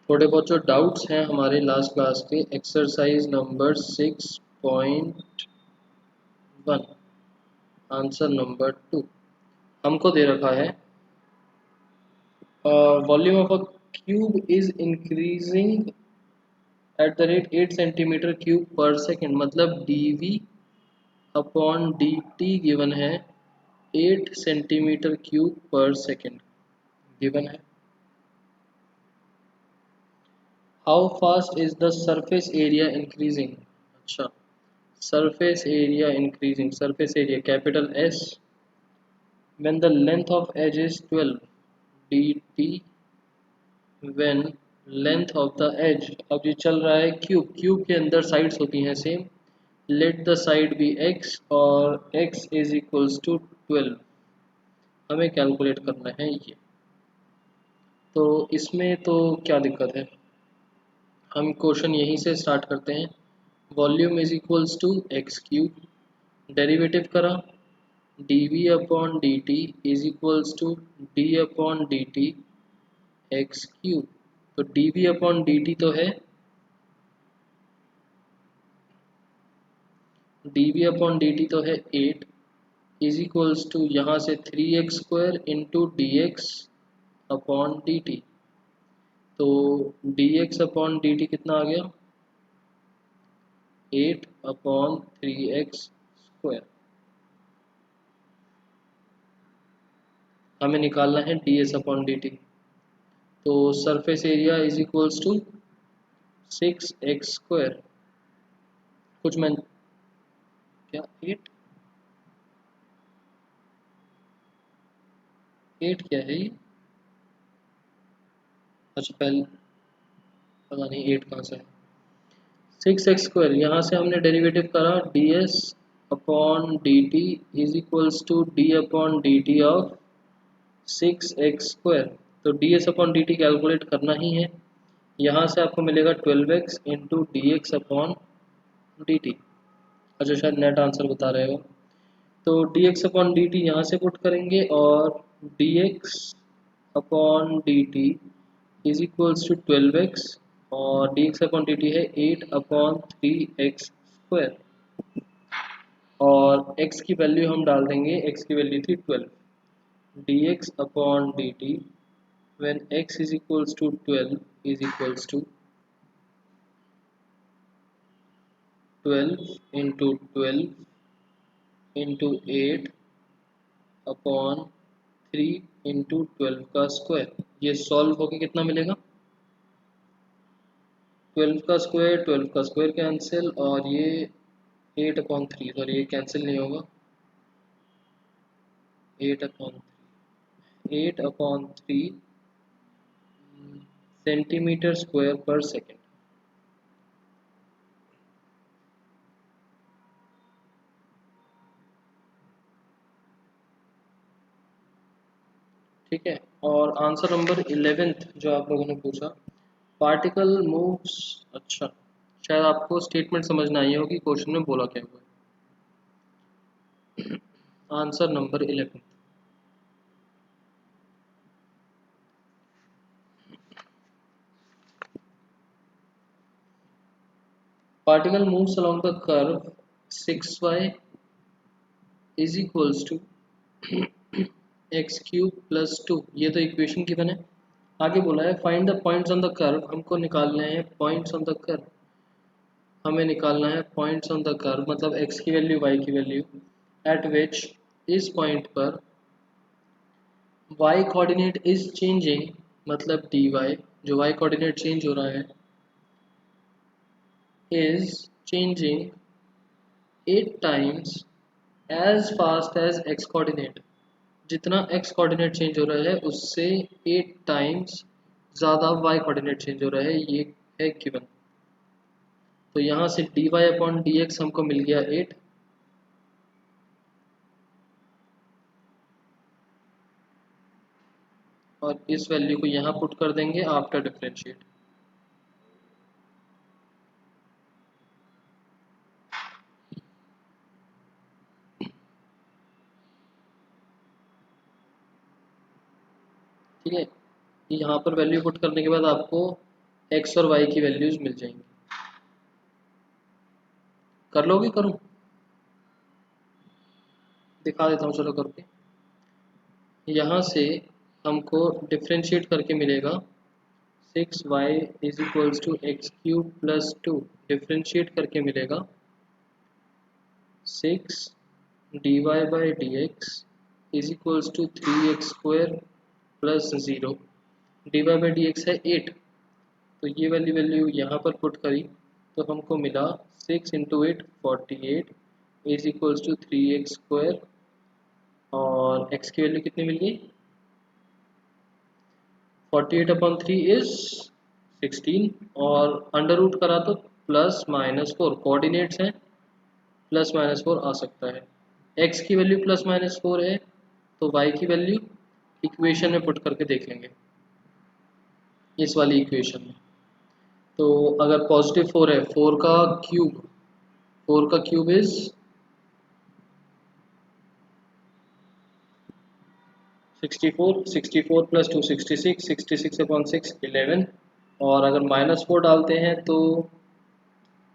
थोड़े बहुत जो डाउट्स हैं हमारे लास्ट क्लास के, एक्सरसाइज नंबर 6.1, आंसर नंबर 2 हमको दे रखा है volume of a cube is increasing at the rate 8 centimetre cube पर सेकेंड, मतलब dv अपॉन dt गिवन है 8 सेंटीमीटर क्यूब पर सेकेंड गिवन है। How fast is the surface area increasing. अच्छा, surface area increasing, surface area capital S, when the length of edge is 12 dt, when length of the edge, अब ये चल रहा है cube के अंदर साइड्स होती हैं same, let the side be x और x इज इक्वल्स टू 12, हमें कैलकुलेट करना है ये। तो इसमें तो क्या दिक्कत है, हम क्वेश्चन यहीं से स्टार्ट करते हैं। Volume is equals to x cube, derivative करा dv upon dt is equals to d upon dt X cube. तो dv अपॉन dt तो है dv अपॉन dt तो है 8 इज इक्वल्स टू यहाँ से 3x square into D X upon D T. तो dx upon dt कितना आ गया 8 अपॉन 3x स्क्वायर। हमें निकालना है ds अपॉन dt। तो surface area is equals to 6x square, कुछ मैं क्या 8 क्या है ये, अच्छा पहले पता नहीं 8 कहाँ से है। 6x स्क्वायर, यहाँ से हमने डेरिवेटिव करा ds upon dt is equals to d upon dt of 6x square. तो ds अपॉन dt कैलकुलेट करना ही है, यहाँ से आपको मिलेगा 12x into D X upon D T. अच्छा, शायद नेट आंसर बता रहे हो। तो dx अपॉन डी टी यहाँ से पुट करेंगे और dx upon D T is equals to 12x और dx अपॉन डी टी है 8 अपॉन 3x स्क्वायर, और x की वैल्यू हम डाल देंगे, x की वैल्यू थी 12, dx upon D T when x is equals to 12 is equals to 12 into 12 into 8 upon 3 into 12 का स्क्वायर। ये सॉल्व होके कितना मिलेगा 12 का स्क्वायर कैंसिल, और ये 8 अपॉन 3, सॉरी ये कैंसिल नहीं होगा, 8 अपॉन 3 सेंटीमीटर स्क्वायर पर सेकेंड। ठीक है, और आंसर नंबर 11 जो आप लोगों ने पूछा, पार्टिकल मूव्स। अच्छा, शायद आपको स्टेटमेंट समझ में आई होगी क्वेश्चन में बोला क्या हुआ है। Answer number 11, particle moves along the curve 6y is equals to x cube plus 2, ये तो इक्वेशन की बने। आगे बोला है find the points on the curve, हमको निकालने हैं पॉइंट्स ऑन द कर्व, हमें निकालना है पॉइंट्स ऑन द कर्व, मतलब x की वैल्यू y की वैल्यू, एट विच इस पॉइंट पर y कोऑर्डिनेट इज चेंजिंग, मतलब dy जो y कोऑर्डिनेट चेंज हो रहा है is changing 8 times as fast as x coordinate, जितना x कोऑर्डिनेट चेंज हो रहा है उससे 8 टाइम्स ज़्यादा y कोऑर्डिनेट चेंज हो रहा है, ये है गिवन। तो यहाँ से dy अपॉन डी एक्स हमको मिल गया 8, और इस वैल्यू को यहाँ पुट कर देंगे आफ्टर डिफरेंशिएट। ठीक है, यहाँ पर वैल्यू पुट करने के बाद आपको एक्स और वाई की वैल्यूज मिल जाएंगी। कर लोगे? करूं? दिखा देता हूँ चलो करके। यहाँ से हमको डिफ्रेंशिएट करके मिलेगा 6y is equals to x cube plus 2, differentiate करके मिलेगा 6 dy by D x is equals to 3x square plus 0, dy by D X है 8, तो ये वाली वैल्यू यहाँ पर पुट करी तो हमको मिला 6 into 8 48 is equals to 3x square, और x की वैल्यू कितनी मिल गई? 48/3 इज 16, और अंडर रूट करा तो +-4 कोऑर्डिनेट्स हैं, +-4 आ सकता है। x की वैल्यू +-4 है तो y की वैल्यू इक्वेशन में पुट करके देख लेंगे, इस वाली इक्वेशन में। तो अगर पॉजिटिव 4 है, 4 का क्यूब इज 64, 64 प्लस 2 66, 66/6 11, और अगर -4 डालते हैं तो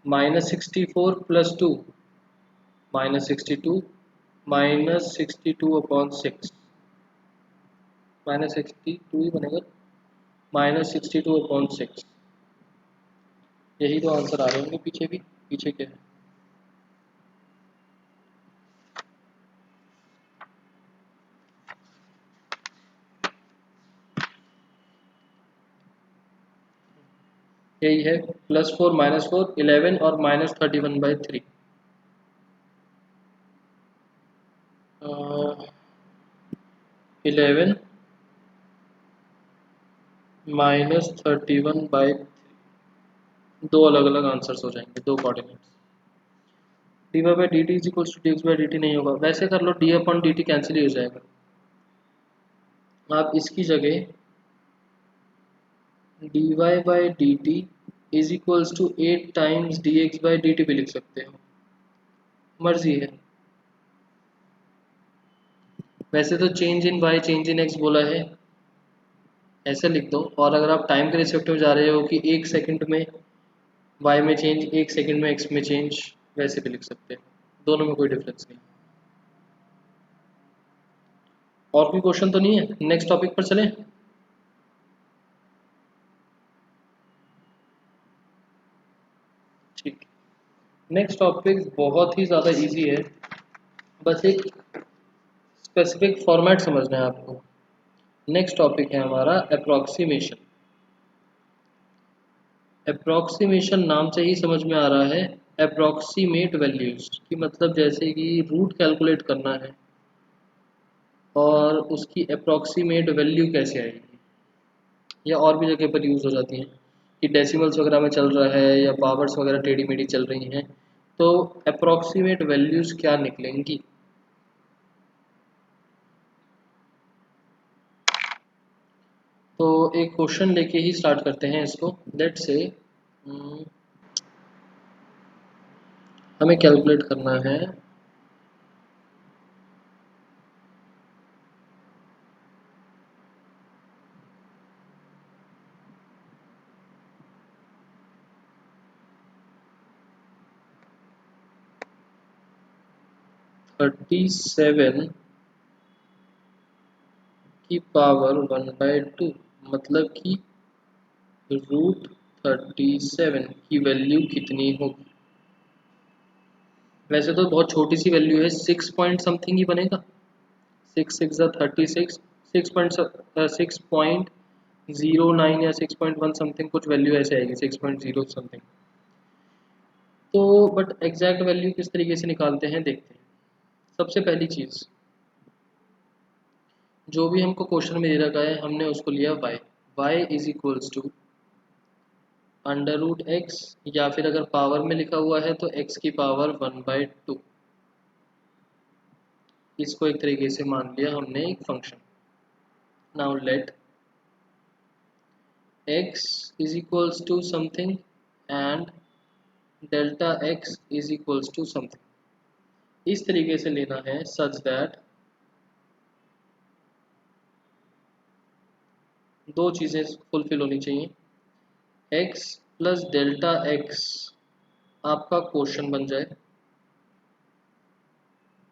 -64 प्लस 2 -62, -62/6, -62 ही बनेगा, -62/6। यही तो आंसर आ रहे होंगे पीछे भी। पीछे क्या है? यही है, +4 -4 11 और -31/3। 11 -31/3, दो अलग अलग आंसर्स हो जाएंगे, दो coordinates. D Y by D T is equals to D X by D T नहीं होगा, वैसे कर लो, D upon D T cancel ही हो जाएगा। आप इसकी जगह D Y by D T is equals to 8 times D X by D T भी लिख सकते हो, मर्जी है। वैसे तो change in Y change in X बोला है, ऐसे लिख दो। और अगर आप टाइम के रिस्पेक्टिव जा रहे हो कि 1 सेकंड में वाई में चेंज, 1 सेकंड में एक्स में चेंज, वैसे भी लिख सकते हो, दोनों में कोई डिफरेंस नहीं। और कोई क्वेश्चन तो नहीं है? नेक्स्ट टॉपिक पर चलें। ठीक, नेक्स्ट टॉपिक बहुत ही ज़्यादा इजी है, बस एक स्पेसिफिक फॉर्मेट समझना है आपको। नेक्स्ट टॉपिक है हमारा अप्रॉक्सीमेशन। अप्रॉक्सीमेशन नाम से ही समझ में आ रहा है, अप्रॉक्सीमेट वैल्यूज की, मतलब जैसे कि रूट कैलकुलेट करना है और उसकी अप्रॉक्सीमेट वैल्यू कैसे आएगी, या और भी जगह पर यूज़ हो जाती हैं कि डेसिमल्स वगैरह में चल रहा है या पावर्स वगैरह टेढ़ी मेढ़ी चल रही हैं, तो अप्रॉक्सीमेट वैल्यूज़ क्या निकलेंगी। तो एक क्वेश्चन लेके ही स्टार्ट करते हैं इसको। लेट्स से हमें कैलकुलेट करना है थर्टी सेवन की पावर 1/2, मतलब कि √37 की वैल्यू कितनी होगी। वैसे तो बहुत छोटी सी वैल्यू है, 6 पॉइंट समथिंग ही बनेगा, 6 6 36, 6.09 या 6.1 समथिंग कुछ वैल्यू ऐसे आएगी, 6.0 समथिंग। तो बट एग्जैक्ट वैल्यू किस तरीके से निकालते हैं देखते हैं। सबसे पहली चीज़, जो भी हमको क्वेश्चन में दे रखा है हमने उसको लिया y, y is equals to √x, या फिर अगर पावर में लिखा हुआ है तो x की पावर 1/2। इसको एक तरीके से मान लिया हमने एक function. Now let x is equals to something and delta x is equals to something, इस तरीके से लेना है सच दैट दो चीज़ें फुलफिल होनी चाहिए। x प्लस डेल्टा x आपका क्वेश्चन बन जाए,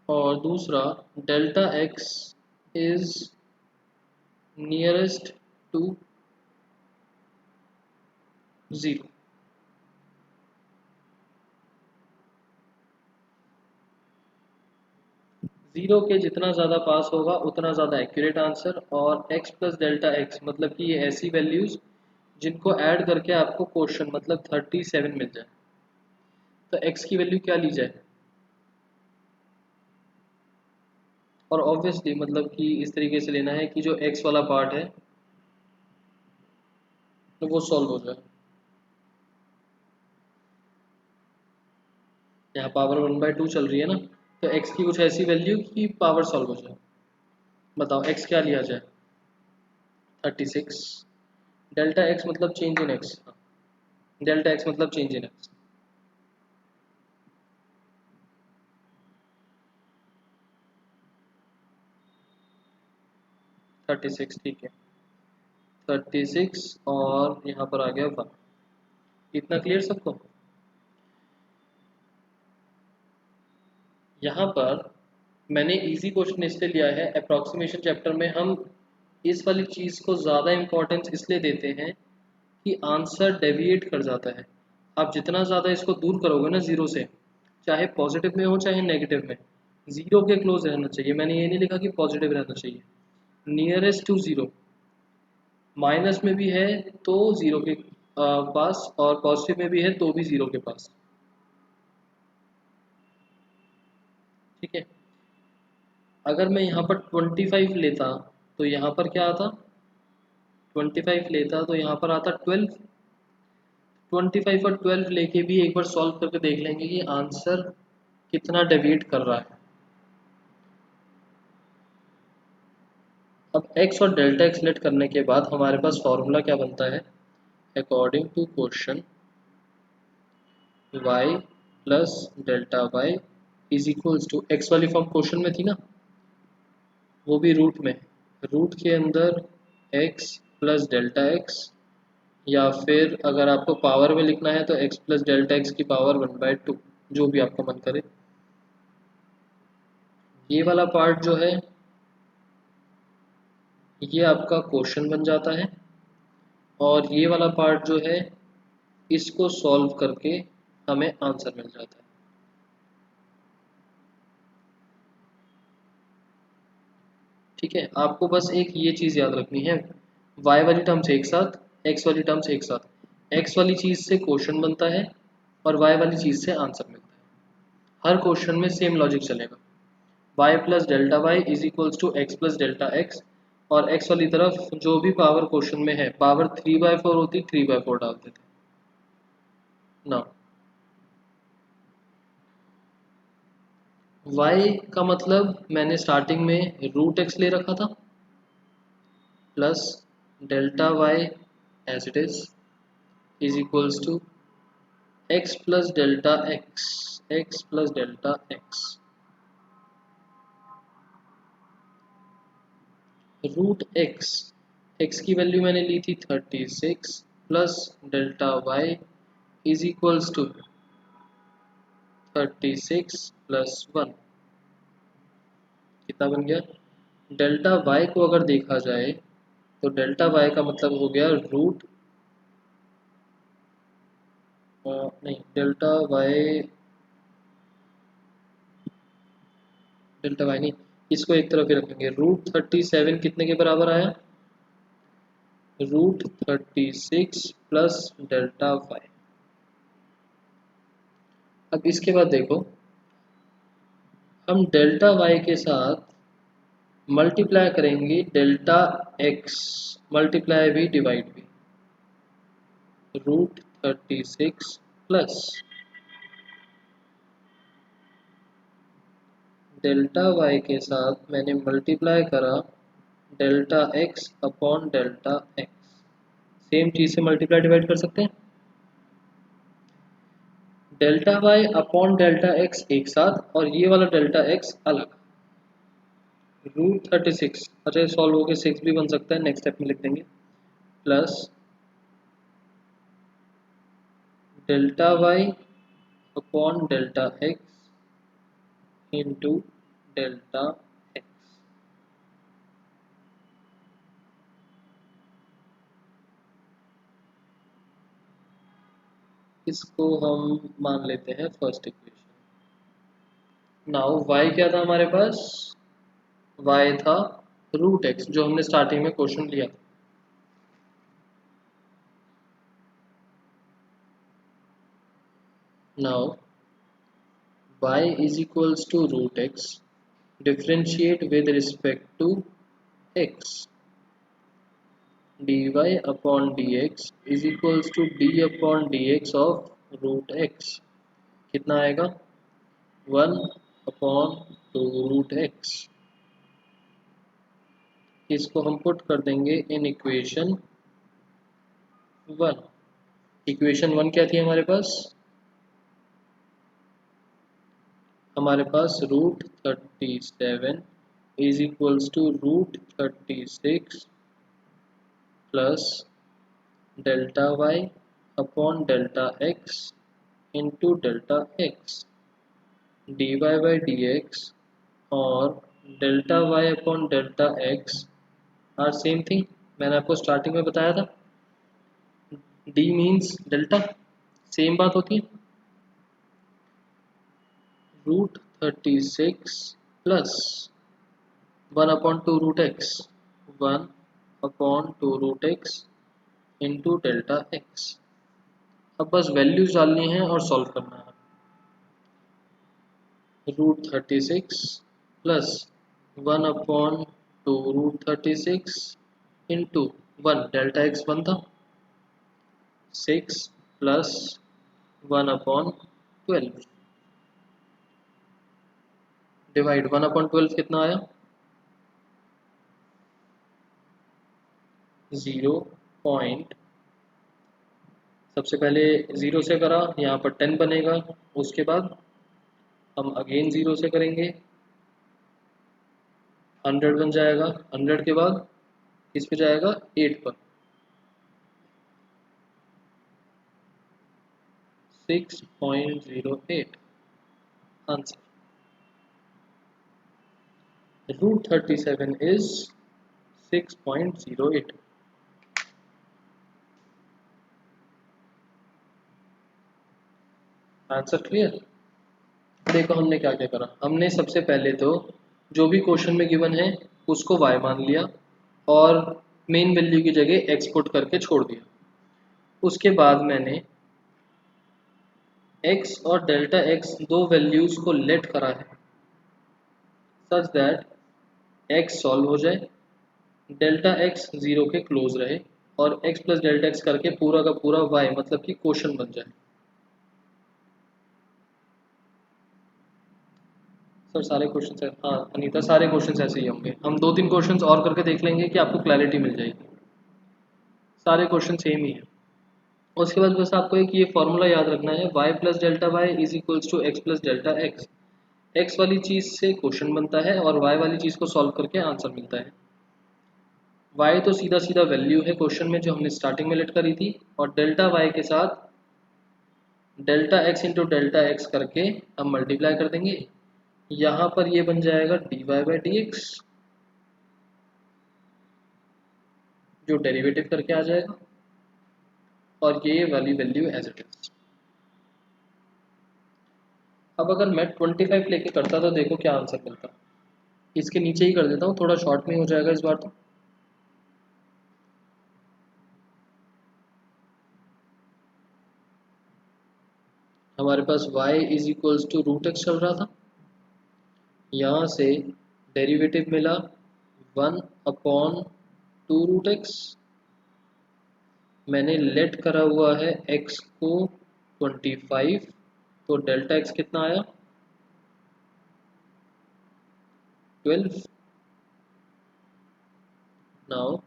और दूसरा delta x is nearest to 0। Zero के जितना ज़्यादा पास होगा उतना ज़्यादा एक्यूरेट आंसर, और x प्लस डेल्टा x मतलब कि ये ऐसी वैल्यूज़ जिनको ऐड करके आपको क्वेश्चन मतलब 37 मिल जाए। तो x की वैल्यू क्या ली जाए, और ऑब्वियसली मतलब कि इस तरीके से लेना है कि जो x वाला पार्ट है तो वो सॉल्व हो जाए। यहाँ पावर 1/2 चल रही है ना, तो x की कुछ ऐसी वैल्यू कि पावर सॉल्व हो जाए। बताओ x क्या लिया जाए, 36। डेल्टा x मतलब change in x, delta x मतलब चेंज इन x। 36 ठीक है, 36 और यहाँ पर आ गया 1। इतना क्लियर सबको। यहाँ पर मैंने इजी क्वेश्चन इसलिए लिया है, अप्रॉक्सीमेशन चैप्टर में हम इस वाली चीज़ को ज़्यादा इंपॉर्टेंस इसलिए देते हैं कि आंसर डेविएट कर जाता है। आप जितना ज़्यादा इसको दूर करोगे ना जीरो से, चाहे पॉजिटिव में हो चाहे नेगेटिव में, जीरो के क्लोज रहना चाहिए। मैंने ये नहीं लिखा कि पॉजिटिव रहना चाहिए, नियरेस्ट टू जीरो। माइनस में भी है तो जीरो के पास, और पॉजिटिव में भी है तो भी जीरो के पास। ठीक है, अगर मैं यहाँ पर 25 लेता तो यहाँ पर क्या आता, 25 लेता तो यहाँ पर आता 12। 25 और 12 लेके भी एक बार सॉल्व करके देख लेंगे कि आंसर कितना डेविएट कर रहा है। अब x और डेल्टा x लेट करने के बाद हमारे पास फॉर्मूला क्या बनता है, according to question y plus delta y is equals to, x वाली फॉर्म क्वेश्चन में थी ना, वो भी रूट में, रूट के अंदर x प्लस डेल्टा x, या फिर अगर आपको पावर में लिखना है तो x प्लस डेल्टा x की पावर 1/2, जो भी आपका मन करे। ये वाला पार्ट जो है ये आपका क्वेश्चन बन जाता है, और ये वाला पार्ट जो है इसको सॉल्व करके हमें आंसर मिल जाता है। ठीक है, आपको बस एक ये चीज़ याद रखनी है, y वाली टर्म्स एक साथ, x वाली टर्म्स एक साथ, x वाली चीज़ से क्वेश्चन बनता है और y वाली चीज़ से आंसर मिलता है। हर क्वेश्चन में सेम लॉजिक चलेगा, y plus delta Y is equals to x plus delta x, और x वाली तरफ जो भी पावर क्वेश्चन में है, पावर 3/4 होती 3/4 डालते थे ना। y का मतलब मैंने स्टार्टिंग में रूट x ले रखा था, plus delta y as it is equals to x plus delta x, x plus delta x। Root x, x की वैल्यू मैंने ली थी 36, plus delta y is equals to 36 plus 1। कितना बन गया, डेल्टा y को अगर देखा जाए तो डेल्टा y का मतलब हो गया रूट, नहीं डेल्टा वाई नहीं, इसको एक तरफ ही रखेंगे। रूट 37 कितने के बराबर आया, रूट 36 प्लस डेल्टा वाई। अब इसके बाद देखो, हम डेल्टा वाई के साथ मल्टीप्लाई करेंगे डेल्टा एक्स, मल्टीप्लाई भी डिवाइड भी, रूट 36 प्लस डेल्टा वाई के साथ मैंने मल्टीप्लाई करा delta x upon delta X. Same चीज़ से मल्टीप्लाई डिवाइड कर सकते हैं, delta Y upon delta X एक साथ और ये वाला डेल्टा एक्स अलग। रूट 36, अच्छा सॉल्व होकर 6 भी बन सकता है, नेक्स्ट स्टेप में लिख देंगे, plus delta Y upon delta x into delta x. इसको हम मान लेते हैं फर्स्ट इक्वेशन। नाउ y क्या था हमारे पास, y था रूट एक्स, जो हमने स्टार्टिंग में क्वेश्चन लिया था। Now y is equals to root x, differentiate with respect to x, dy upon dx is equals to d upon dx of root x। कितना आएगा, 1 अपॉन 2 रूट एक्स। इसको हम put कर देंगे इन इक्वेशन 1। इक्वेशन 1 क्या थी हमारे पास, हमारे पास root 37 is equals to root 36 plus delta Y upon delta x into delta X, D Y by D X और delta Y upon delta X are same thing. मैंने आपको स्टार्टिंग में बताया था, डी मीन्स डेल्टा, सेम बात होती है। Root 36 plus 1 upon 2 root x, 1 upon 2 root x into delta x. अब बस वैल्यूज डालनी है और सॉल्व करना है। Root 36 plus 1 upon 2 root 36 into 1, delta x 1 था, 6 प्लस 1 अपॉन 12 डिवाइड 1 अपॉन 12 कितना आया, 0 पॉइंट, सबसे पहले 0 से करा, यहाँ पर 10 बनेगा, उसके बाद हम अगेन 0 से करेंगे, 100 बन जाएगा, 100 के बाद किस पे जाएगा, 8 पर, 6.08 answer. Root 37 is 6.08। Answer clear. देखो हमने क्या क्या करा, हमने सबसे पहले तो जो भी क्वेश्चन में गिवन है उसको y मान लिया और मेन वैल्यू की जगह x पुट करके छोड़ दिया। उसके बाद मैंने x और डेल्टा x दो वैल्यूज को लेट करा है सच दैट x सॉल्व हो जाए, डेल्टा x 0 के क्लोज रहे और x प्लस डेल्टा x करके पूरा का पूरा y मतलब कि क्वेश्चन बन जाए। सर सारे क्वेश्चन, हाँ अनीता सारे क्वेश्चन ऐसे ही होंगे, हम 2-3 क्वेश्चन और करके देख लेंगे कि आपको क्लैरिटी मिल जाएगी। सारे क्वेश्चन सेम ही है। उसके बाद बस आपको एक ये फॉर्मूला याद रखना है, y plus delta Y is equals to x plus delta x. X वाली चीज़ से क्वेश्चन बनता है और y वाली चीज़ को सॉल्व करके आंसर मिलता है। y तो सीधा सीधा वैल्यू है क्वेश्चन में जो हमने स्टार्टिंग में लेट करी थी, और डेल्टा y के साथ delta x into delta x करके हम मल्टीप्लाई कर देंगे। यहाँ पर ये बन जाएगा dy बाई डी एक्स, जो डेरिवेटिव करके आ जाएगा, और ये वाली वैल्यू एज इट इज। अब अगर मैं 25 लेके करता तो देखो क्या आंसर मिलता। इसके नीचे ही कर देता हूँ, थोड़ा शॉर्ट में हो जाएगा इस बार तो। हमारे पास y is equals to root x चल रहा था, यहाँ से डेरिवेटिव मिला 1 अपॉन 2 रूट एक्स, मैंने लेट करा हुआ है x को 25, तो डेल्टा x कितना आया 12। Now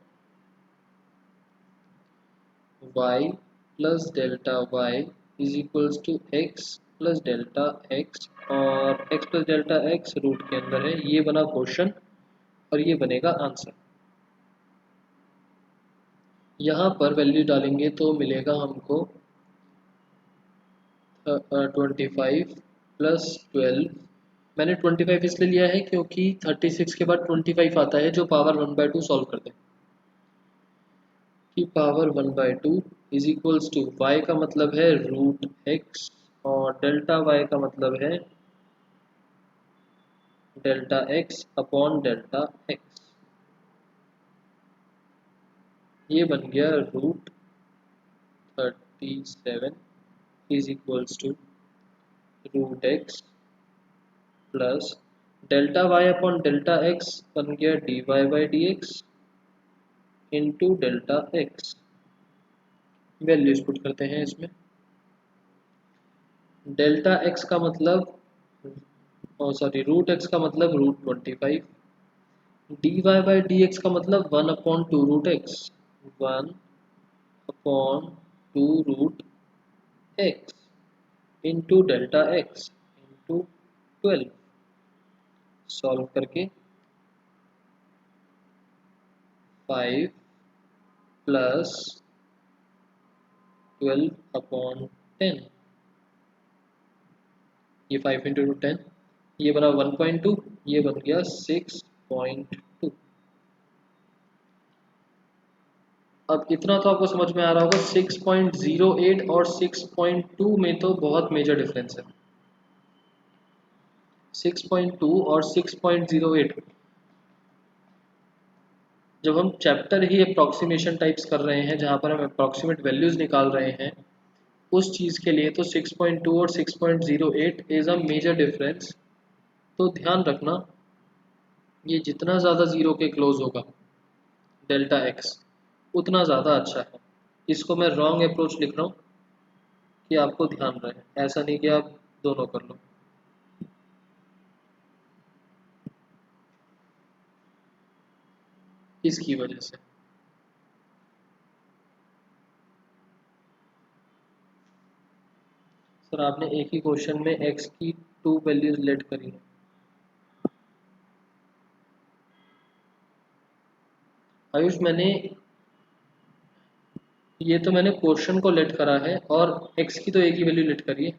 y plus delta y is equals to x plus delta x, और x plus delta x root के अंदर है, ये बना क्वेश्चन और ये बनेगा आंसर। यहाँ पर वैल्यू डालेंगे तो मिलेगा हमको 25 प्लस 12। मैंने 25 इसलिए लिया है क्योंकि 36 के बाद 25 आता है जो पावर 1/2 सॉल्व करते हैं कि power 1/2 is equals to y का मतलब है रूट एक्स और डेल्टा वाई का मतलब है delta x upon delta x. ये बन गया root 37 is equals to root x plus delta Y upon delta x बन गया D Y by D x into delta x. Values put करते हैं इसमें। डेल्टा एक्स का मतलब सॉरी रूट एक्स का मतलब root 25, D Y by D x का मतलब 1/2 root x, 1/2 root x into delta x into 12। Solve करके 5 प्लस 12/10, ये 5 इंटू 10, ये बना 1.2, ये बन गया 6.2। अब इतना तो आपको समझ में आ रहा होगा 6.08 और 6.2 में तो बहुत मेजर डिफरेंस है। 6.2 और 6.08, जब हम चैप्टर ही अप्रॉक्सीमेशन टाइप्स कर रहे हैं जहाँ पर हम अप्रॉक्सीमेट वैल्यूज निकाल रहे हैं उस चीज़ के लिए, तो 6.2 और 6.08 इज़ अ मेजर डिफरेंस। तो ध्यान रखना ये जितना ज़्यादा ज़ीरो के क्लोज होगा डेल्टा एक्स उतना ज़्यादा अच्छा है। इसको मैं रॉन्ग अप्रोच लिख रहा हूँ कि आपको ध्यान रहे, ऐसा नहीं कि आप दोनों कर लो। इसकी वजह से सर आपने एक ही क्वेश्चन में x की 2 वैल्यूज लेट करी है। आयुष मैंने ये तो मैंने क्वेश्चन को लेट करा है और x की तो एक ही वैल्यू लेट करी है,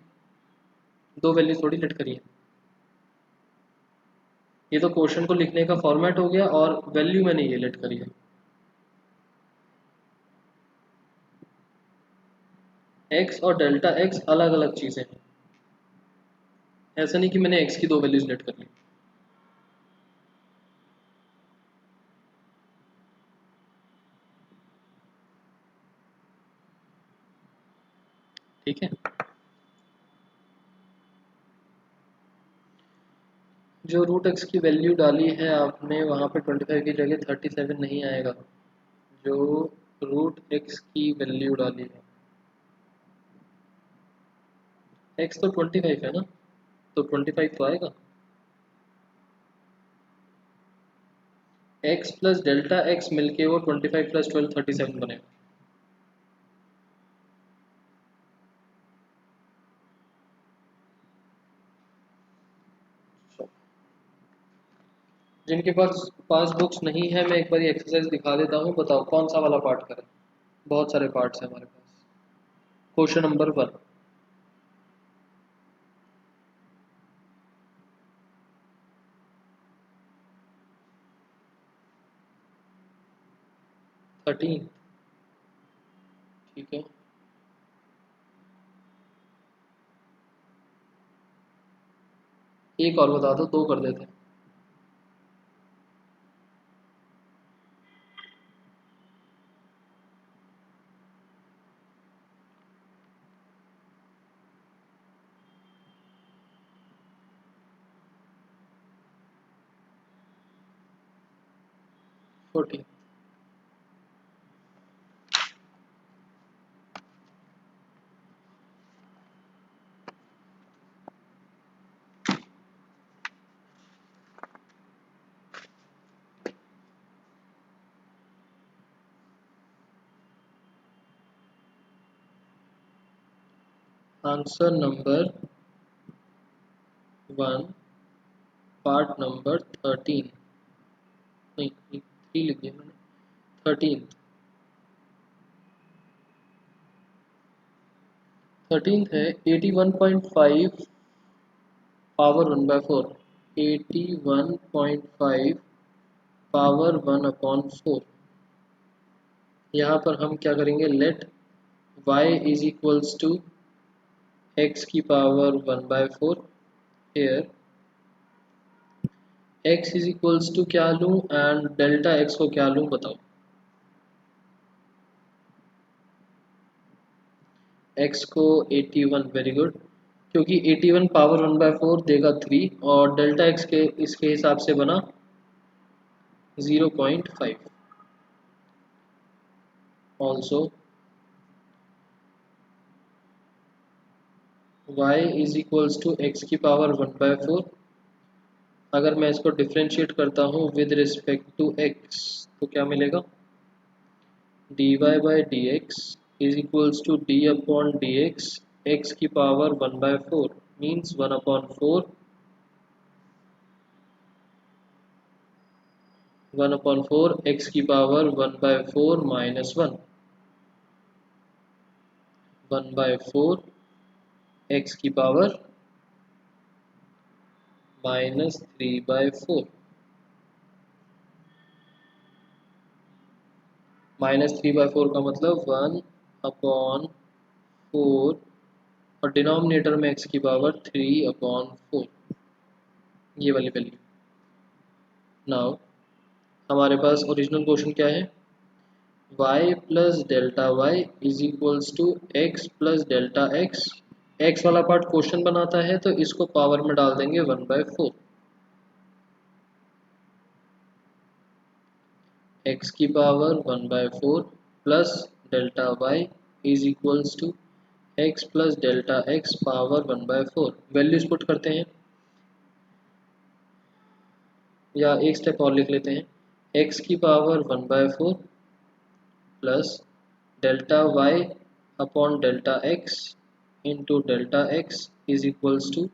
दो वैल्यू थोड़ी लेट करी है। ये तो क्वेश्चन को लिखने का फॉर्मेट हो गया और वैल्यू मैंने ये लेट करी है। x और डेल्टा x अलग अलग चीज़ें हैं, ऐसा नहीं कि मैंने x की दो वैल्यूज लेट कर ली। ठीक है, जो रूट एक्स की वैल्यू डाली है आपने वहाँ पे 25 की जगह 37 नहीं आएगा। जो रूट एक्स की वैल्यू डाली है, एक्स तो 25 है ना, तो 25 तो आएगा। एक्स प्लस डेल्टा एक्स मिलके वो 25 प्लस 12 37 बनेगा। जिनके पास बुक्स नहीं है मैं एक बार एक्सरसाइज दिखा देता हूँ, बताओ कौन सा वाला पार्ट करें। बहुत सारे पार्ट्स हैं हमारे पास। Question number 1, 13। ठीक है, एक और बता दो, दो कर देते हैं। 14। आंसर नंबर 1 पार्ट नंबर 13, नहीं 3 लिख दिया मैंने, 13। 13th है 81.5 पावर 1/4, 81.5 पावर 1/4। यहाँ पर हम क्या करेंगे, let y is equals to x की power 1/4। Here x is equals to क्या लूँ एंड डेल्टा x को क्या लूँ बताओ। x को 81, वेरी गुड, क्योंकि 81 पावर 1/4 देगा 3 और डेल्टा x के इसके हिसाब से बना 0.5। Also y is equals to x की पावर 1/4। अगर मैं इसको डिफ्रेंशिएट करता हूँ विद रिस्पेक्ट टू x तो क्या मिलेगा, dy by D x is equals to D upon D x, x की पावर 1/4 मीन्स 1/4, 1/4 एक्स की पावर 1/4 माइनस 1, 1/4 एक्स की पावर -3/4, -3/4 का मतलब 1/4 और डिनोमिनेटर में x की पावर 3/4, ये वाली वैल्यू। नाउ हमारे पास ओरिजिनल क्वेश्चन क्या है, y plus delta y is equals to x plus delta x। x वाला पार्ट क्वेश्चन बनाता है तो इसको पावर में डाल देंगे 1/4, x की power 1/4 plus delta y is equals to x plus delta x power 1/4। Values put करते हैं या एक स्टेप और लिख लेते हैं, x की power 1/4 plus delta y upon delta x into delta x is equals to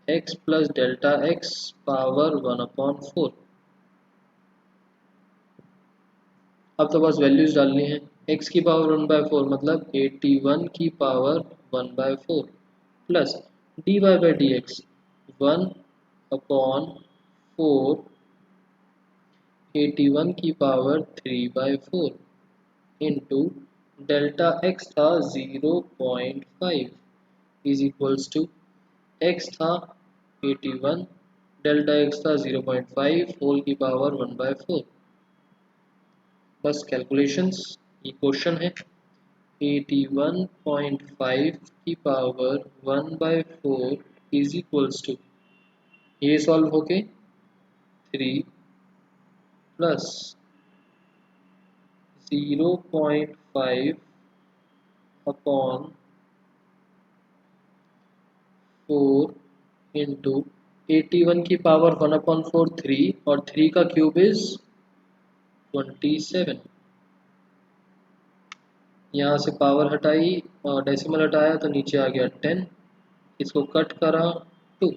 x plus delta x power 1/4। अब तो बस वैल्यूज डालनी है, x की पावर 1/4 मतलब 81 की power 1/4 plus dy by D x 1/4 81 की पावर 3/4 इंटू डेल्टा x था 0.5 इज इक्वल्स टू x था 81, डेल्टा x था 0.5 होल की पावर 1/4। बस कैलकुलेशंस, ये क्वेश्चन है, 81.5 की पावर 1/4 इज इक्वल्स टू, ये सॉल्व होके 3 प्लस 0.5 अपॉन 4 इंटू 81 की पावर 1/4 3 और 3 का क्यूब इज 27। यहाँ से पावर हटाई और डेसिमल हटाया तो नीचे आ गया 10, इसको कट करा 2,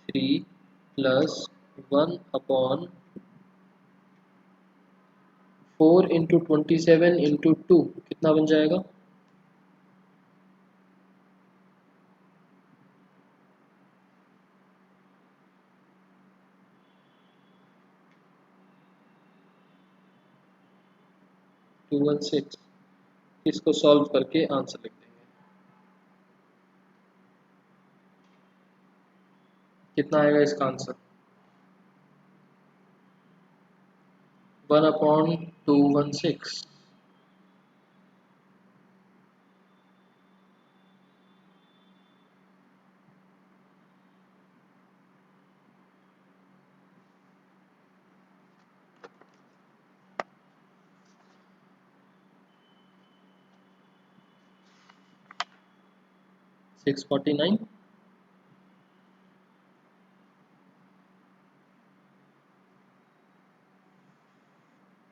3 प्लस 1/4 इंटू 27 इंटू 2 कितना बन जाएगा, 216। इसको सॉल्व करके आंसर लिख देंगे, कितना आएगा इसका आंसर, 1/216। सिक्स 49,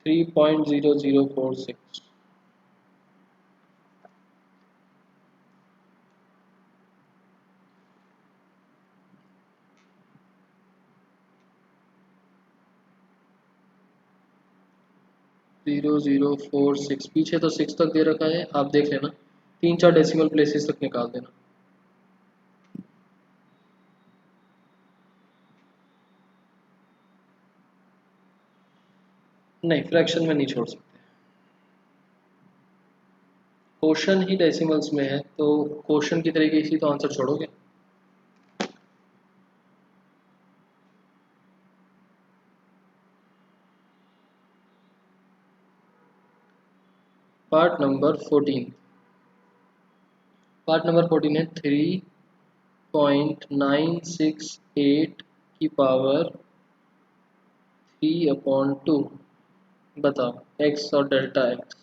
3.0046। 0046, पीछे तो 6 तक दे रखा है, आप देख लेना, 3-4 डेसिमल प्लेसेस तक निकाल देना। नहीं, फ्रैक्शन में नहीं छोड़ सकते, क्वेश्चन ही डेसिमल्स में है, तो क्वेश्चन की तरीके से तो आंसर छोड़ोगे। पार्ट नंबर 14, पार्ट नंबर 14 है 3.968 की पावर 3/2, बताओ एक्स और डेल्टा एक्स।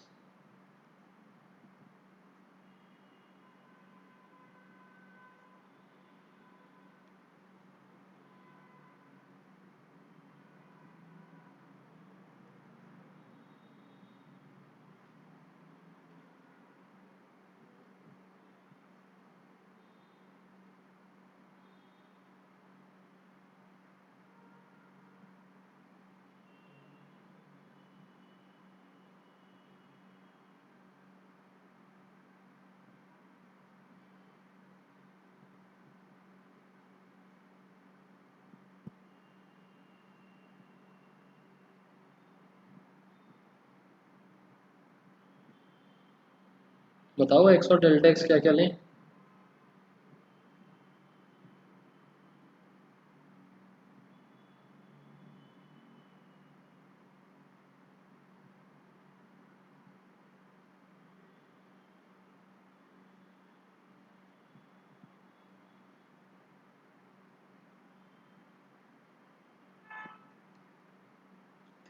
बताओ एक्स और डेल्टा एक्स क्या क्या लें।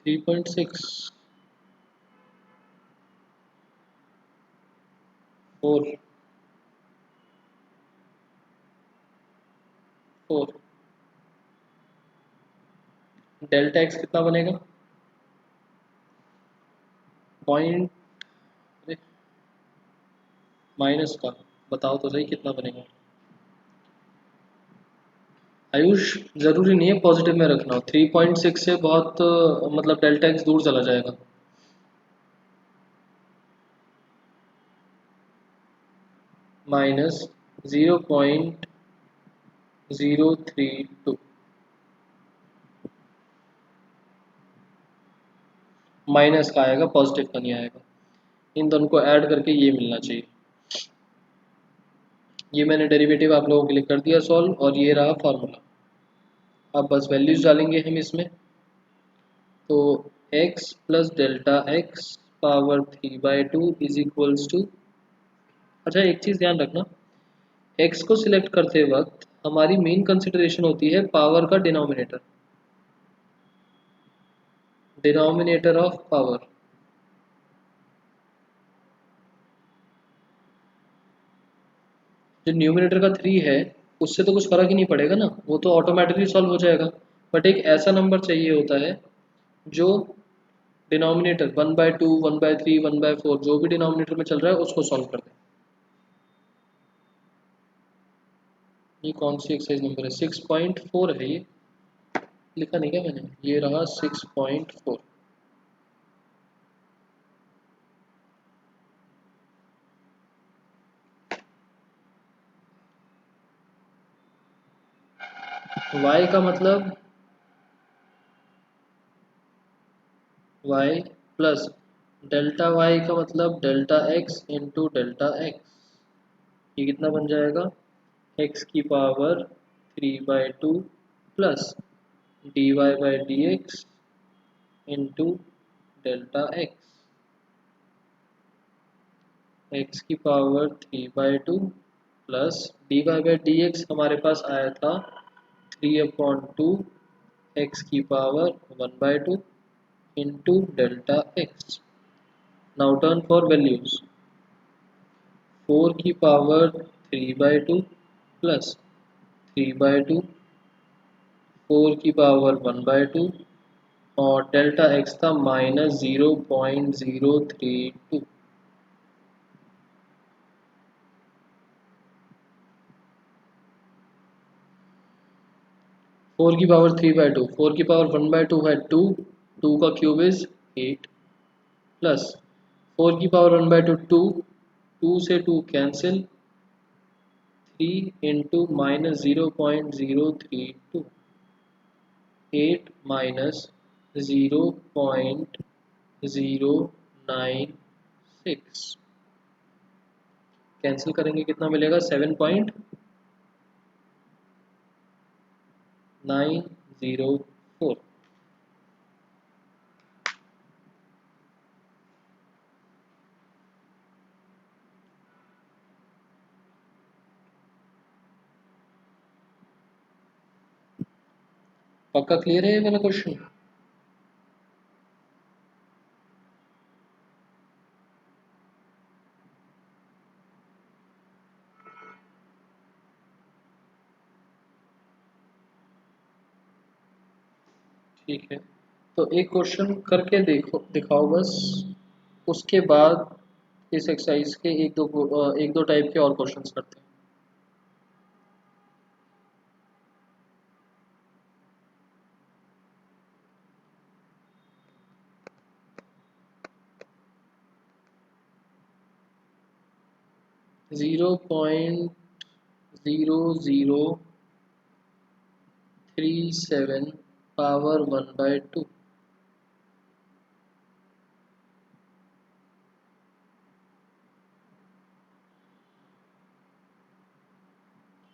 3.6 4 4, डेल्टा एक्स कितना बनेगा, पॉइंट माइनस का, बताओ तो सही कितना बनेगा। आयुष, जरूरी नहीं है पॉजिटिव में रखना हो, 3.6 से बहुत मतलब डेल्टा एक्स दूर चला जाएगा। माइनस 0.032, माइनस का आएगा, पॉजिटिव का नहीं आएगा। इन दोनों को ऐड करके ये मिलना चाहिए। ये मैंने डेरिवेटिव आप लोगों के लिए कर दिया सॉल्व, और ये रहा फॉर्मूला। अब बस वैल्यूज डालेंगे हम इसमें, तो x plus delta x power 3/2 is equals to, अच्छा एक चीज़ ध्यान रखना, x को सिलेक्ट करते वक्त हमारी मेन कंसिडरेशन होती है पावर का डिनोमिनेटर, डिनोमिनेटर ऑफ पावर। जो न्यूमिनेटर का 3 है उससे तो कुछ फर्क ही नहीं पड़ेगा ना, वो तो ऑटोमेटिकली सॉल्व हो जाएगा। बट एक ऐसा नंबर चाहिए होता है जो डिनोमिनेटर 1/2, 1/3, 1/4 जो भी डिनोमिनेटर में चल रहा है उसको सॉल्व कर दे। ये कौन सी एक्सरसाइज नंबर है, 6.4 है ये, लिखा नहीं क्या मैंने, ये रहा 6.4। y का मतलब y प्लस डेल्टा y का मतलब delta x into delta x, ये कितना बन जाएगा, x की power 3/2 plus dy/dx into delta x, x की पावर 3/2 प्लस dy/dx हमारे पास आया था 3/2 एक्स की power 1/2 into delta x. Now turn for values, 4 की पावर 3/2 प्लस 3/2, 4 की पावर 1/2, और डेल्टा एक्स था -0.032। 4 की पावर 3/2, 4 की पावर 1/2 है 2, 2 का क्यूब इज 8, प्लस 4 की पावर 1/2 2, 2 से 2 cancel, 3 into minus 0.032, 8 minus 0.096, cancel करेंगे कितना मिलेगा 7.904। पक्का क्लियर है ये वाला क्वेश्चन? ठीक है, तो एक क्वेश्चन करके देखो, दिखाओ बस, उसके बाद इस एक्सरसाइज के एक दो टाइप के और क्वेश्चंस करते हैं। 0.0037 पावर 1/2।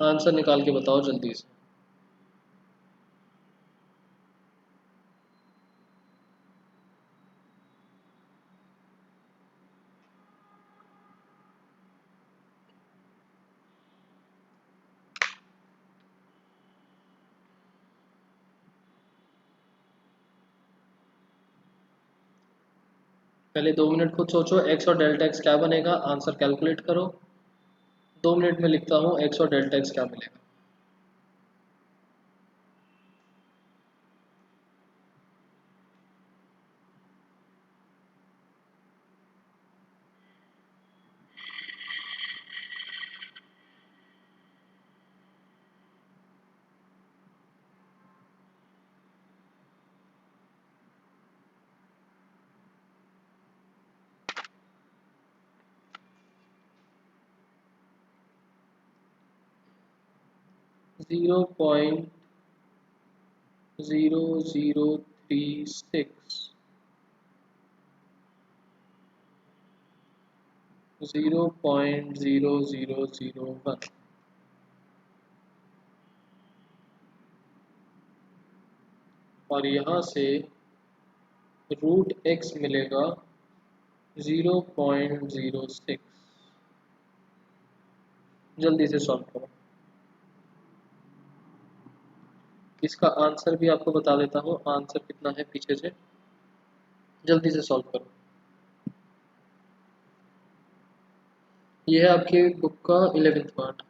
आंसर निकाल के बताओ जल्दी से। पहले 2 मिनट खुद सोचो, एक्स और डेल्टा एक्स क्या बनेगा, आंसर कैलकुलेट करो। 2 मिनट में लिखता हूँ एक्स और डेल्टा एक्स क्या मिलेगा। 0.0036, 0.0001, और यहाँ से रूट एक्स मिलेगा 0.06। जल्दी से सॉल्व करो। इसका आंसर भी आपको बता देता हूँ, आंसर कितना है पीछे से, जल्दी से सॉल्व करो। ये है आपके बुक का 11th पार्ट।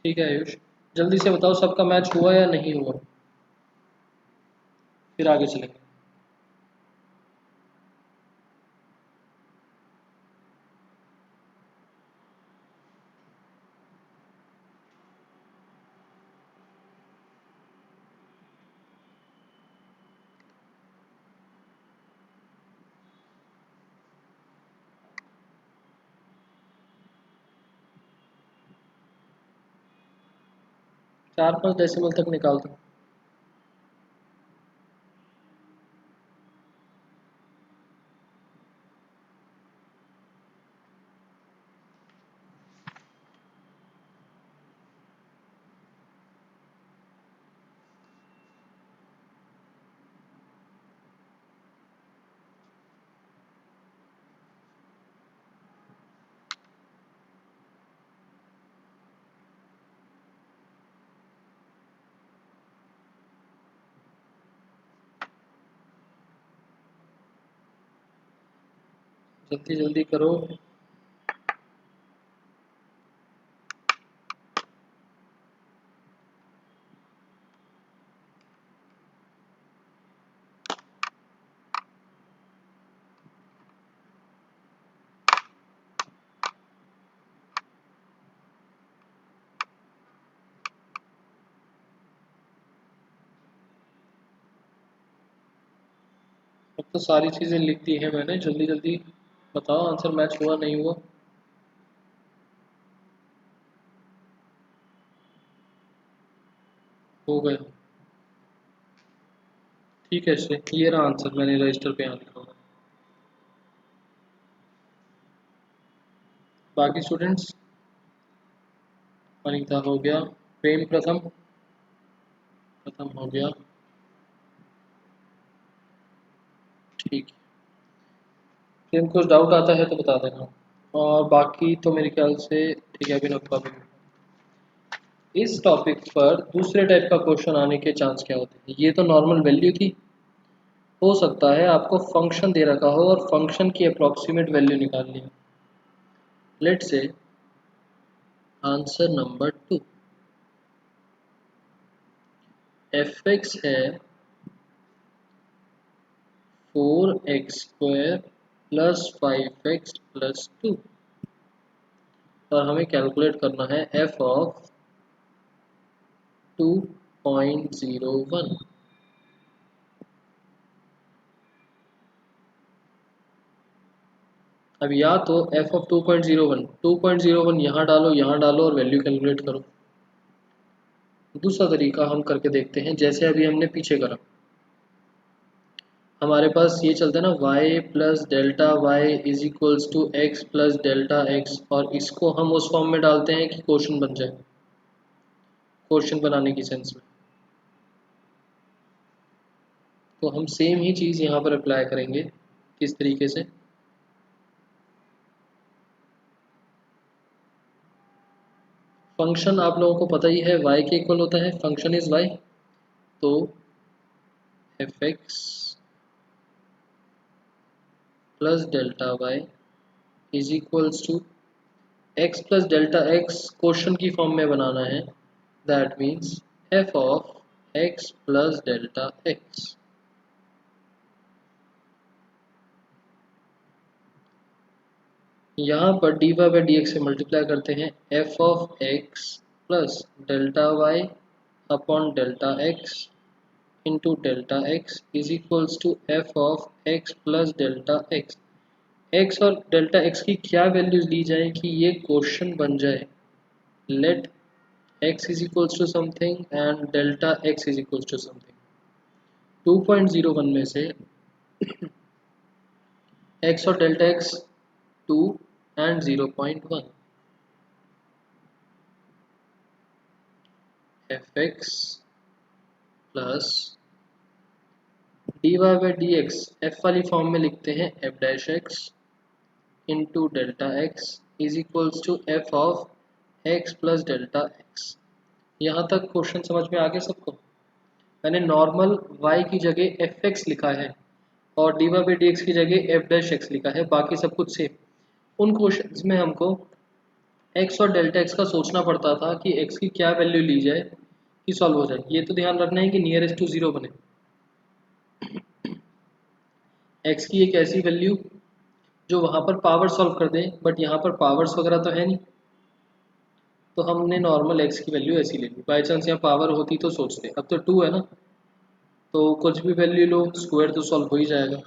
ठीक है आयुष, जल्दी से बताओ सबका मैच हुआ या नहीं हुआ, फिर आगे चलेंगे। 4-5 डेसिमल तक निकाल दो। जल्दी जल्दी करो। अब तो सारी चीज़ें लिख दी है मैंने, जल्दी जल्दी बताओ आंसर मैच हुआ नहीं हुआ। हो गया, ठीक है। ये रहा आंसर, मैंने रजिस्टर पे यहाँ लिखा हुआ। बाकी स्टूडेंट्स, अनीता हो गया, प्रेम प्रथम, प्रथम हो गया, ठीक है। प्रेम कुछ डाउट आता है तो बता देना, और बाकी तो मेरे ख्याल से ठीक है। अभिनव का भी इस टॉपिक पर दूसरे टाइप का क्वेश्चन आने के चांस क्या होते हैं। ये तो नॉर्मल वैल्यू थी, हो सकता है आपको फंक्शन दे रखा हो और फंक्शन की अप्रॉक्सीमेट वैल्यू निकालनी हो। लेट से आंसर नंबर 2, एफ एक्स है 4x² प्लस 5x प्लस 2, और हमें कैलकुलेट करना है एफ ऑफ 2.01। अब या तो एफ ऑफ 2.01 यहाँ डालो, यहाँ डालो और वैल्यू कैलकुलेट करो। दूसरा तरीका हम करके देखते हैं, जैसे अभी हमने पीछे करा। हमारे पास ये चलता है ना, y plus delta Y is equals to x plus delta x, और इसको हम उस फॉर्म में डालते हैं कि क्वेश्चन बन जाए, क्वेश्चन बनाने की सेंस में। तो हम सेम ही चीज़ यहाँ पर अप्लाई करेंगे। किस तरीके से, फंक्शन आप लोगों को पता ही है y के इक्वल होता है, फंक्शन इज y। तो F x plus delta Y is equals to x plus delta x, question की फॉर्म में बनाना है। That means F of x plus delta x. यहाँ पर D Y by D x से मल्टीप्लाई करते हैं, F of x plus delta Y upon delta x into delta x is equals to F of x plus delta x. X और delta x की क्या values ली जाए कि ये question बन जाए। Let x is equals to something and delta x is equals to something. 2.01 में से एक्स और delta x 2 and 0.1, F x plus D Y by D x F वाली फॉर्म में लिखते हैं F dash x into delta x is equals to F of x plus delta x. यहाँ तक question समझ में आ गया सबको। मैंने नॉर्मल y की जगह एफ एक्स लिखा है और D Y by D x की जगह एफ डैश एक्स लिखा है, बाकी सब कुछ सेम। उन क्वेश्चंस में हमको x और डेल्टा x का सोचना पड़ता था कि x की क्या वैल्यू ली जाए कि सॉल्व हो जाए। ये तो ध्यान रखना है कि नियरेस्ट टू जीरो बने। x की एक ऐसी वैल्यू जो वहाँ पर पावर सॉल्व कर दे, बट यहाँ पर पावर्स वगैरह तो है नहीं, तो हमने नॉर्मल x की वैल्यू ऐसी ले ली। बाई चांस यहाँ पावर होती तो सोचते, अब तो 2 है ना, तो कुछ भी वैल्यू लो, स्क्वायर तो सॉल्व हो ही जाएगा।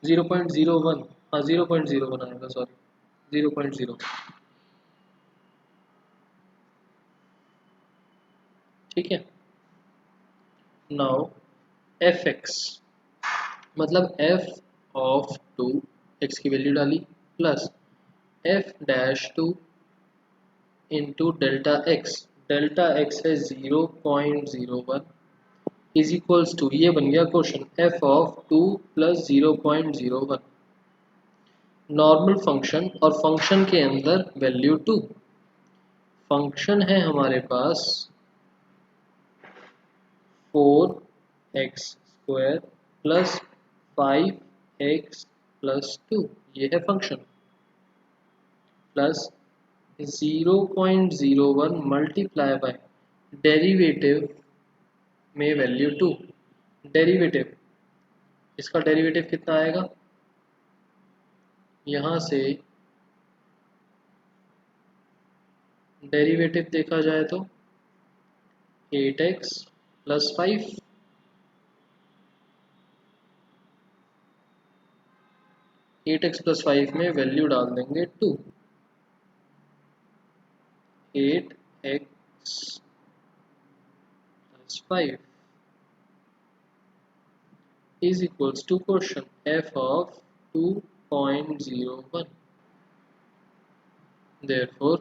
0.01, हाँ 0.01 आएगा, सॉरी 0.0, ठीक है। नाउ एफ एक्स मतलब एफ ऑफ 2, एक्स की वैल्यू डाली, plus F dash 2 into delta x है 0.01 इज इक्वल्स टू, ये बन गया question, F of 2 plus 0.01 normal function, और फंक्शन के अंदर वैल्यू 2। फंक्शन है हमारे पास 4x² प्लस 5x प्लस 2, ये है function, plus 0.01 multiply by derivative में वैल्यू 2। डेरिवेटिव, इसका डेरिवेटिव कितना आएगा, यहाँ से डेरिवेटिव देखा जाए तो 8x प्लस 5, 8x प्लस 5 में वैल्यू डाल देंगे 2, 8x plus 5 is equals to quotient f of 2.01. Therefore,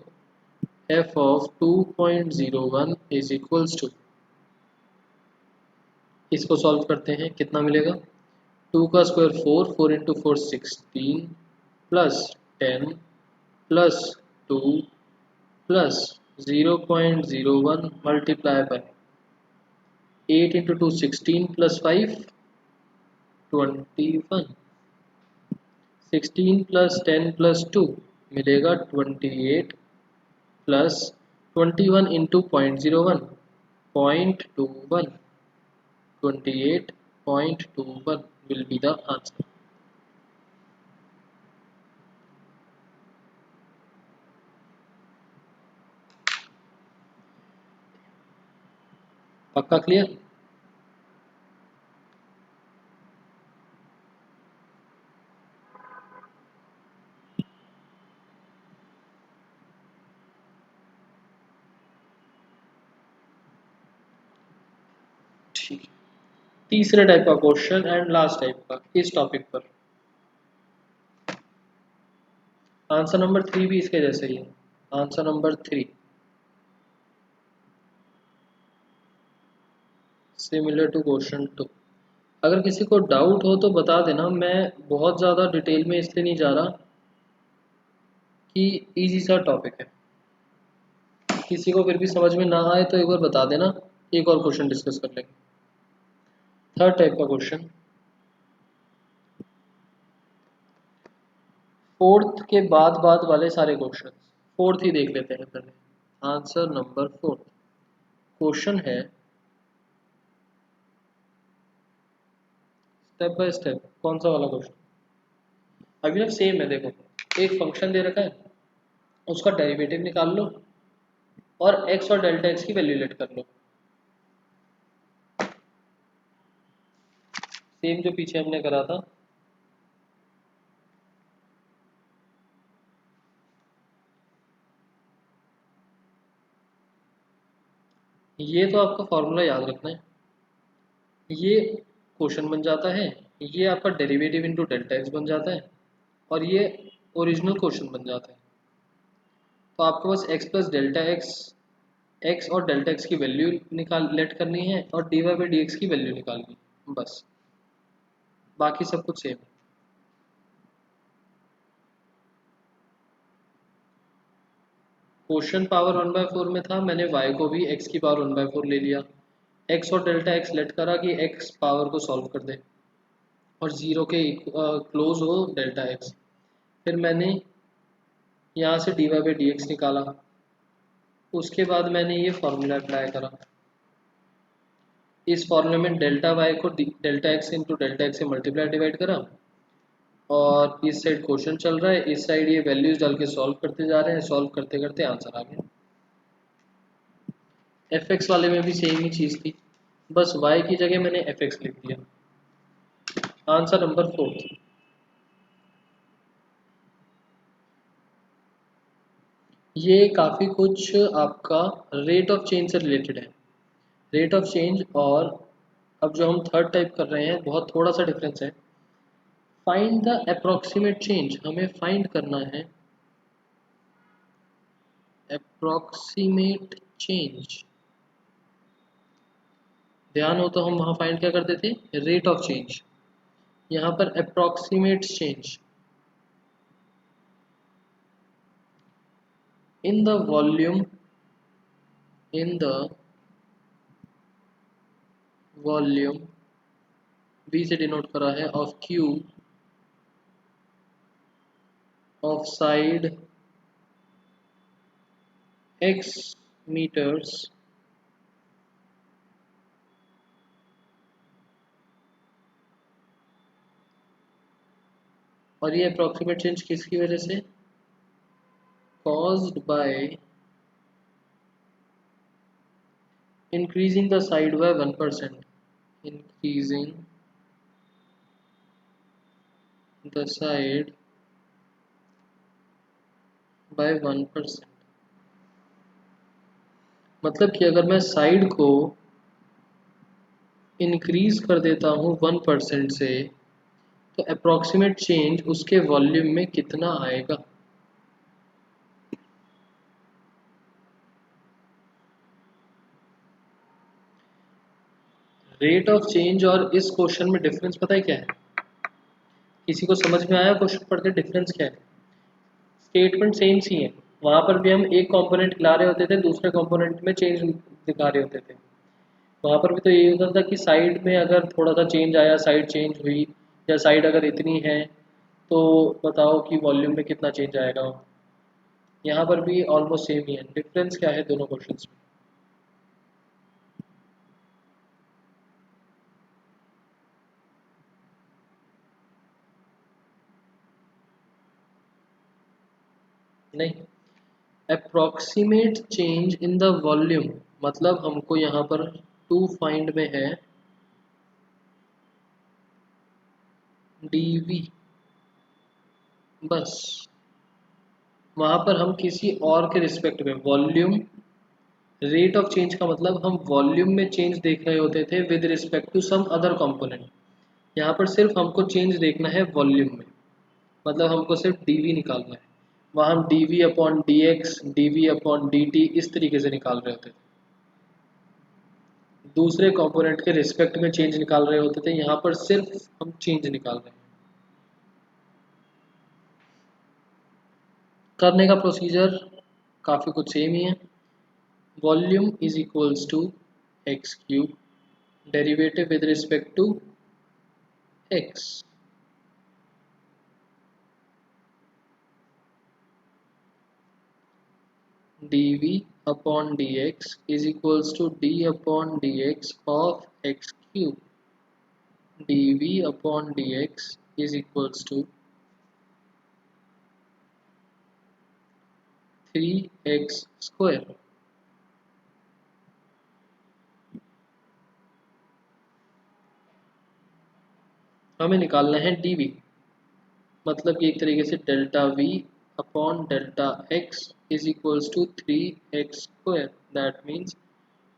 f of 2.01 is equals to, इसको सॉल्व करते हैं, कितना मिलेगा, 2 का square 4, 4 into 4 16 plus 10 plus 2 plus 0.01 multiply by 8 into 2 16 plus 5 21, 16 plus 10 plus 2 मिलेगा 28 plus 21 into 0.01 0.21, 28.21 will be the answer. पक्का clear. ठीक है, तीसरे टाइप का क्वेश्चन एंड लास्ट टाइप का इस टॉपिक पर। आंसर नंबर 3 भी इसके जैसे ही है। Answer number 3 similar to question 2। अगर किसी को डाउट हो तो बता देना, मैं बहुत ज़्यादा डिटेल में इसलिए नहीं जा रहा कि इजी सा टॉपिक है। किसी को फिर भी समझ में ना आए तो एक बार बता देना, एक और क्वेश्चन डिस्कस कर लेंगे। थर्ड टाइप का क्वेश्चन, फोर्थ के बाद वाले सारे क्वेश्चन, फोर्थ ही देख लेते हैं पहले। आंसर नंबर 4 क्वेश्चन है, स्टेप बाय स्टेप। कौन सा वाला क्वेश्चन, अभी ना सेम है, देखो एक फंक्शन दे रखा है, उसका डेरिवेटिव निकाल लो और x और डेल्टा x की वैल्यू लेट कर लो। सेम जो पीछे हमने करा था। ये तो आपका फॉर्मूला याद रखना है, ये क्वेश्चन बन जाता है, ये आपका डेरिवेटिव इनटू डेल्टा एक्स बन जाता है और ये ओरिजिनल क्वेश्चन बन जाता है। तो आपके पास x plus delta x, x और डेल्टा एक्स की वैल्यू निकाल लेट करनी है और dy बाई डी एक्स की वैल्यू निकालनी है, बस बाकी सब कुछ सेम है। क्वेश्चन पावर 1/4 में था, मैंने y को भी x की पावर 1/4 ले लिया, x और डेल्टा x लेट करा कि x पावर को सॉल्व कर दे और जीरो के क्लोज हो डेल्टा x। फिर मैंने यहाँ से dy बाई डी एक्स निकाला, उसके बाद मैंने ये फॉर्मूला अप्लाई करा। इस फॉर्मूले में डेल्टा y को delta x into delta x से मल्टीप्लाई डिवाइड करा और इस साइड क्वेश्चन चल रहा है, इस साइड ये वैल्यूज डाल के सॉल्व करते जा रहे हैं, सॉल्व करते करते आंसर आ गया। fx वाले में भी सेम ही चीज़ थी, बस y की जगह मैंने fx लिख दिया। आंसर नंबर 4, ये काफ़ी कुछ आपका रेट ऑफ चेंज से रिलेटेड है। रेट ऑफ चेंज और अब जो हम थर्ड टाइप कर रहे हैं बहुत थोड़ा सा डिफरेंस है। फाइंड द अप्रोक्सीमेट चेंज, हमें फाइंड करना है अप्रोक्सीमेट चेंज। ध्यान हो तो हम वहाँ फाइंड क्या करते थे, रेट ऑफ चेंज, यहाँ पर approximate change in the volume, in the volume V से डिनोट करा है of Q of side x meters और ये अप्रॉक्सीमेट चेंज किसकी वजह से caused by increasing the side by 1%, increasing the side by 1%। मतलब कि अगर मैं साइड को इंक्रीज कर देता हूँ 1% से तो अप्रॉक्सीमेट चेंज उसके वॉल्यूम में कितना आएगा। रेट ऑफ चेंज और इस क्वेश्चन में डिफरेंस पता है क्या है? किसी को समझ में आया क्वेश्चन पढ़ के डिफरेंस क्या है? स्टेटमेंट सेम सी है, वहां पर भी हम एक कंपोनेंट ला रहे होते थे, दूसरे कंपोनेंट में चेंज दिखा रहे होते थे। वहां पर भी तो यही होता था कि साइड में अगर थोड़ा सा चेंज आया, साइड चेंज हुई, या साइड अगर इतनी है तो बताओ कि वॉल्यूम में कितना चेंज आएगा। यहाँ पर भी ऑलमोस्ट सेम ही है। डिफरेंस क्या है दोनों क्वेश्चंस में? नहीं, approximate change in the volume मतलब हमको यहाँ पर टू फाइंड में है dv, बस वहां पर हम किसी और के रिस्पेक्ट में वॉल्यूम, रेट ऑफ चेंज का मतलब हम वॉल्यूम में चेंज देख रहे होते थे with respect to some other component. यहाँ पर सिर्फ हमको चेंज देखना है वॉल्यूम में, मतलब हमको सिर्फ dv निकालना है। वहाँ हम dv upon dx, dv upon dt इस तरीके से निकाल रहे होते थे, दूसरे कंपोनेंट के रिस्पेक्ट में चेंज निकाल रहे होते थे। यहाँ पर सिर्फ हम चेंज निकाल रहे हैं। करने का प्रोसीजर काफ़ी कुछ सेम ही है। Volume is equals to x cube, derivative with respect to x, dv upon dx is equals to d upon dx of x cube, dv upon dx is equals to 3x square। हमें निकालना है dv, मतलब कि एक तरीके से delta v upon delta x is equals to 3x square. That means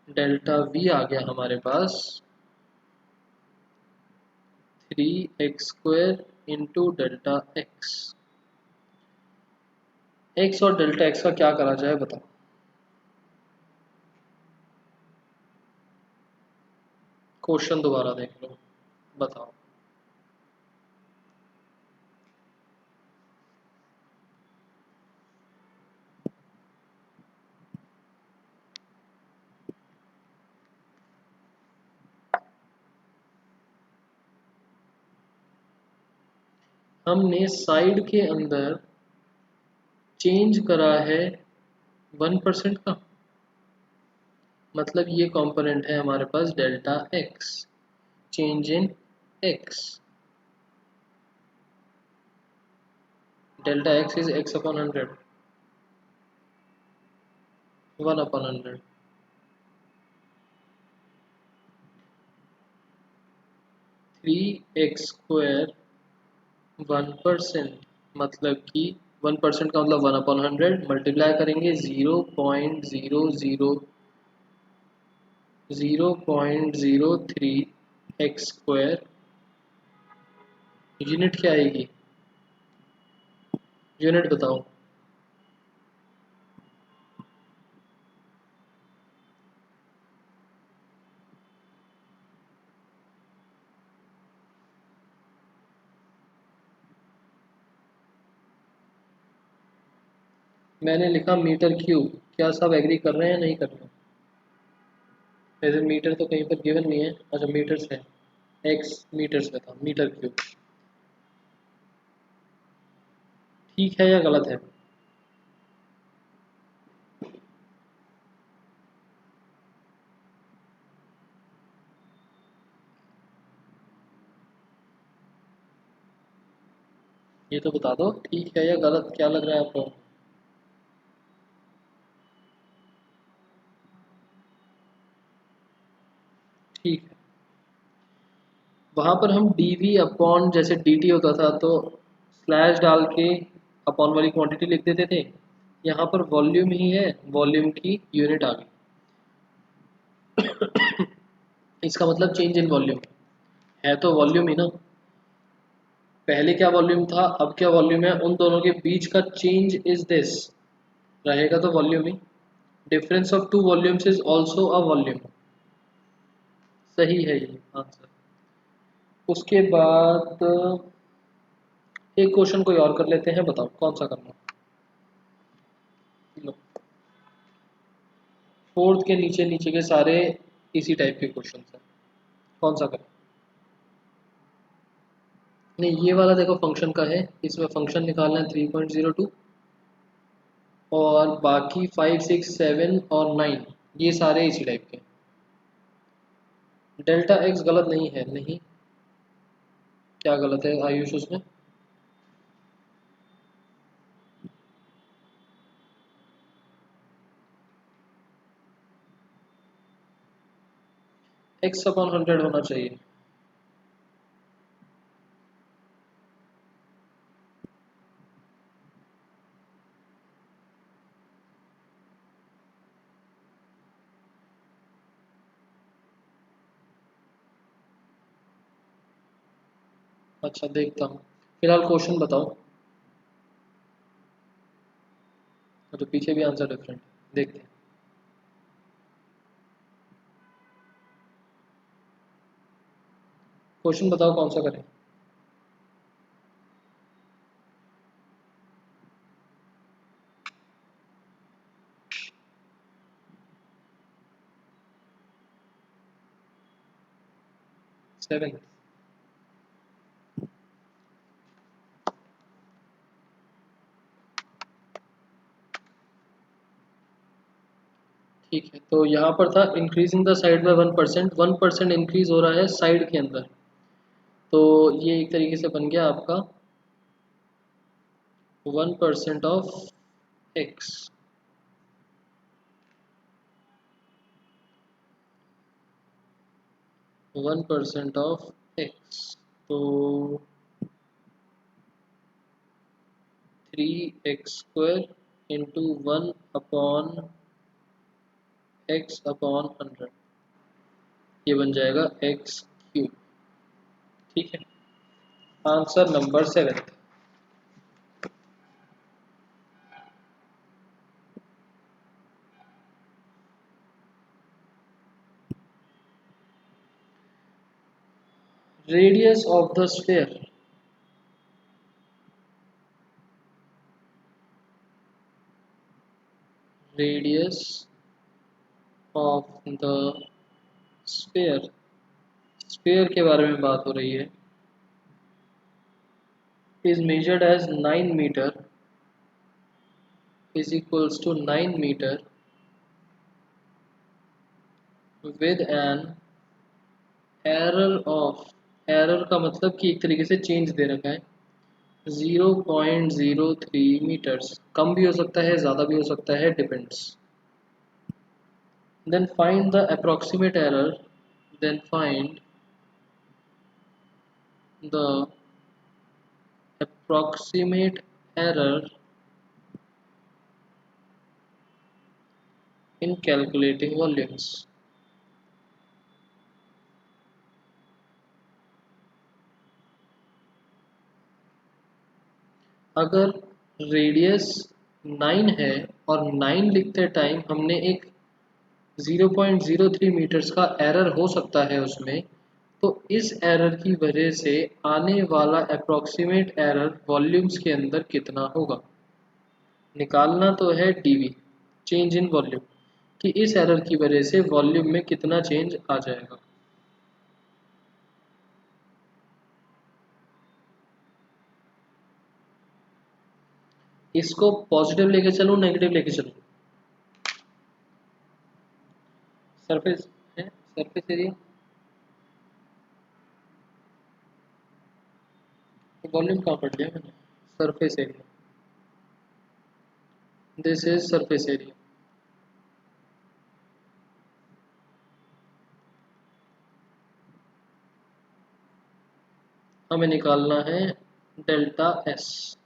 delta v आ गया हमारे पास 3x square into delta x। x और डेल्टा x का क्या करा जाए बताओ? क्वेश्चन दोबारा देख लो, बताओ। हमने साइड के अंदर चेंज करा है 1% का, मतलब ये कंपोनेंट है हमारे पास delta x, change in x, delta x is x upon 100, 1 upon 100। 3x square 1%, मतलब कि 1% का मतलब 1 अपॉन 100 मल्टीप्लाई करेंगे 0.003 एक्स स्क्वायर। यूनिट क्या आएगी? यूनिट बताओ। मैंने लिखा मीटर क्यूब, क्या सब एग्री कर रहे हैं नहीं कर रहे हैं? वैसे मीटर तो कहीं पर गिवन नहीं है। अच्छा मीटर्स है, एक्स मीटर्स में था, मीटर क्यूब। ठीक है या गलत है? ये तो बता दो, ठीक है या गलत, क्या लग रहा है आपको? ठीक है। वहां पर हम dv अपॉन जैसे dt होता था तो स्लैश डाल के अपॉन वाली क्वांटिटी लिख देते थे। यहाँ पर वॉल्यूम ही है, वॉल्यूम की यूनिट आ गई। इसका मतलब चेंज इन वॉल्यूम है तो वॉल्यूम ही ना। पहले क्या वॉल्यूम था, अब क्या वॉल्यूम है, उन दोनों के बीच का चेंज इज दिस, रहेगा तो वॉल्यूम ही। Difference of two volumes is also a volume. सही है ये आंसर। उसके बाद एक क्वेश्चन कोई और कर लेते हैं, बताओ कौन सा करना। लो, फोर्थ के नीचे नीचे के सारे इसी टाइप के क्वेश्चन हैं, कौन सा करें? नहीं, ये वाला देखो फंक्शन का है, इसमें फंक्शन निकालना है 3.02, और बाकी 5, 6, 7 और 9 ये सारे इसी टाइप के। डेल्टा एक्स गलत नहीं है, नहीं। क्या गलत है आयुष उसमें? एक्स अपॉन 100 होना चाहिए। अच्छा देखता हूँ, फिलहाल क्वेश्चन बताओ। तो पीछे भी आंसर डिफरेंट, देखते हैं। क्वेश्चन बताओ कौन सा करें। सेवन। ठीक है, तो यहाँ पर था increasing the side by 1%, 1% increase हो रहा है साइड के अंदर। तो ये एक तरीके से बन गया आपका 1% ऑफ एक्स। 1% ऑफ एक्स, तो 3x² इंटू 1/x/100, ये बन जाएगा x³। ठीक है, answer number 7। Radius of the sphere, radius of the sphere, sphere के बारे में बात हो रही है, is measured as 9 meter, is equals to 9 meter with an error of, error का मतलब कि एक तरीके से चेंज दे रखा है 0.03 मीटर्स, कम भी हो सकता है ज़्यादा भी हो सकता है, depends. then find the approximate error, then find the approximate error in calculating volumes। अगर रेडियस 9 है और 9 लिखते टाइम हमने एक 0.03 मीटर्स का एरर हो सकता है उसमें, तो इस एरर की वजह से आने वाला अप्रॉक्सीमेट एरर वॉल्यूम्स के अंदर कितना होगा, निकालना तो है डीवी, चेंज इन वॉल्यूम, कि इस एरर की वजह से वॉल्यूम में कितना चेंज आ जाएगा। इसको पॉजिटिव लेके चलूँ नेगेटिव लेके चलूँ? सरफेस है, सरफेस एरिया, वॉल्यूम कहाँ पढ़ लिया मैंने? Surface area, this is surface area. हमें निकालना है डेल्टा एस।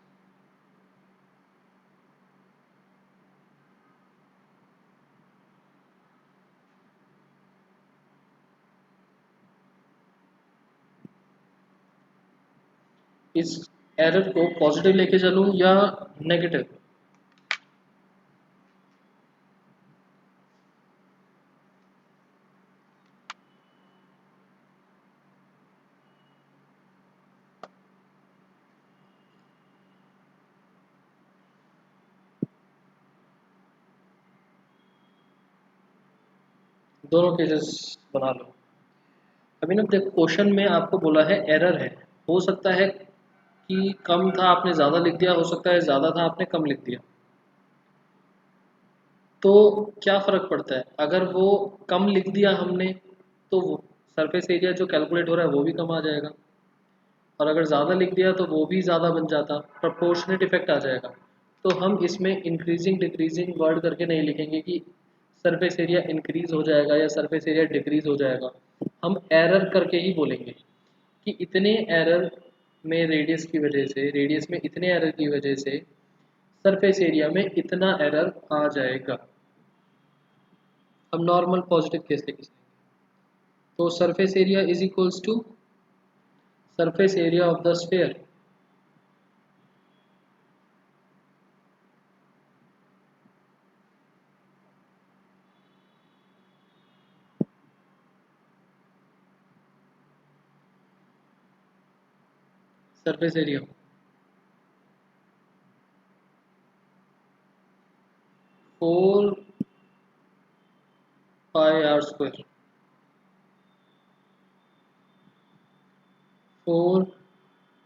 इस एरर को पॉजिटिव लेके चलूं या नेगेटिव? दोनों केसेस बना लो। अभी ना देखो, क्वेश्चन में आपको बोला है एरर है, हो सकता है कि कम था आपने ज़्यादा लिख दिया, हो सकता है ज़्यादा था आपने कम लिख दिया। तो क्या फ़र्क पड़ता है? अगर वो कम लिख दिया हमने तो वो सरफेस एरिया जो कैलकुलेट हो रहा है वो भी कम आ जाएगा, और अगर ज़्यादा लिख दिया तो वो भी ज़्यादा बन जाता, प्रोपोर्शनेट इफेक्ट आ जाएगा। तो हम इसमें इंक्रीजिंग डिक्रीजिंग वर्ड करके नहीं लिखेंगे कि सरफेस एरिया इंक्रीज हो जाएगा या सरफेस एरिया डिक्रीज हो जाएगा। हम एरर करके ही बोलेंगे कि इतने एरर में रेडियस की वजह से, रेडियस में इतने एरर की वजह से सरफेस एरिया में इतना एरर आ जाएगा। अब नॉर्मल पॉजिटिव केस लेके तो surface area is equals to surface area of the sphere. Surface area 4 pi r square, 4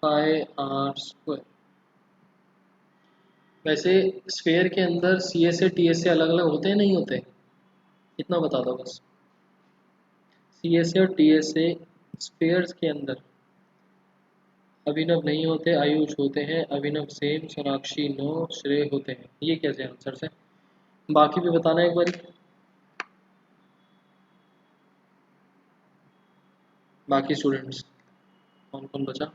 pi r square. वैसे स्फीयर के अंदर सी एस से टी एस से अलग अलग होते हैं नहीं होते? इतना बता दो बस। सी एस से और टी एस से स्फीयर्स के अंदर अभिनव नहीं होते, आयुष होते हैं, अभिनव सेम, सोनाक्षी नो, श्रेय होते हैं। ये कैसे आंसर है? बाकी भी बताना एक बार। बाकी स्टूडेंट्स कौन कौन बचा?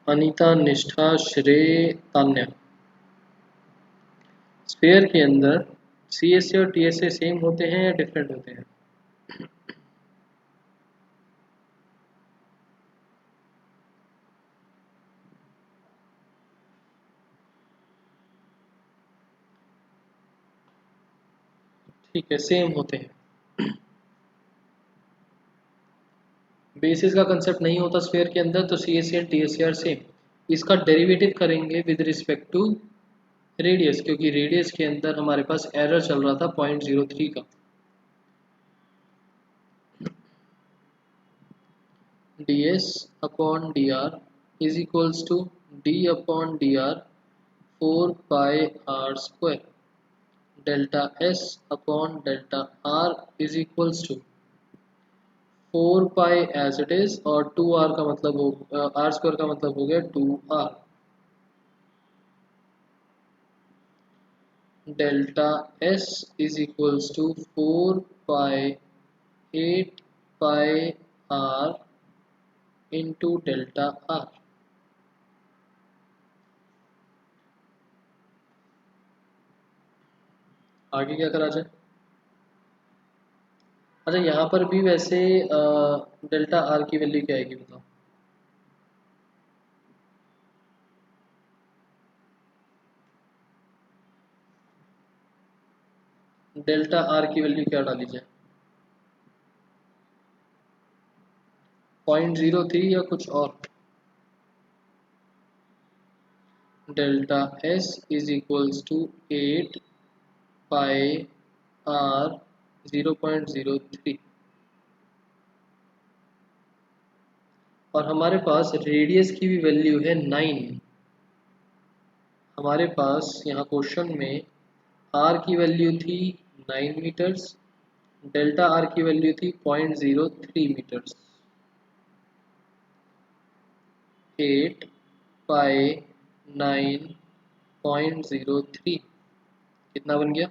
अनीता, निष्ठा, श्रेय, तान्या। स्फीयर के अंदर सी एस से और टी एस से सेम होते हैं या डिफरेंट होते हैं? ठीक है, सेम होते हैं। बेसिस का कंसेप्ट नहीं होता स्फीयर के अंदर, तो C S C and T S C are same. इसका डेरिवेटिव करेंगे विद रिस्पेक्ट टू रेडियस, क्योंकि रेडियस के अंदर हमारे पास एरर चल रहा था 0.03 का। ds upon D r is equals to D upon D r 4 pi r square, delta s upon delta r is equals to 4 pi as it is, और 2r का मतलब हो आर स्क्वायर का मतलब हो गया 2r। Delta s is equals to 4 pi 8 pi r into delta r। आगे क्या करा जाए? अच्छा, यहाँ पर भी वैसे डेल्टा आर की वैल्यू क्या आएगी बताओ? डेल्टा आर की वैल्यू क्या डाली जाए? 0.03 या कुछ और? Delta S is equals to 8 pi r 0.03। और हमारे पास रेडियस की भी वैल्यू है 9। हमारे पास यहाँ क्वेश्चन में आर की वैल्यू थी 9 मीटर्स, डेल्टा आर की वैल्यू थी 0.03 मीटर्स। 8 बाई 9.03 कितना बन गया?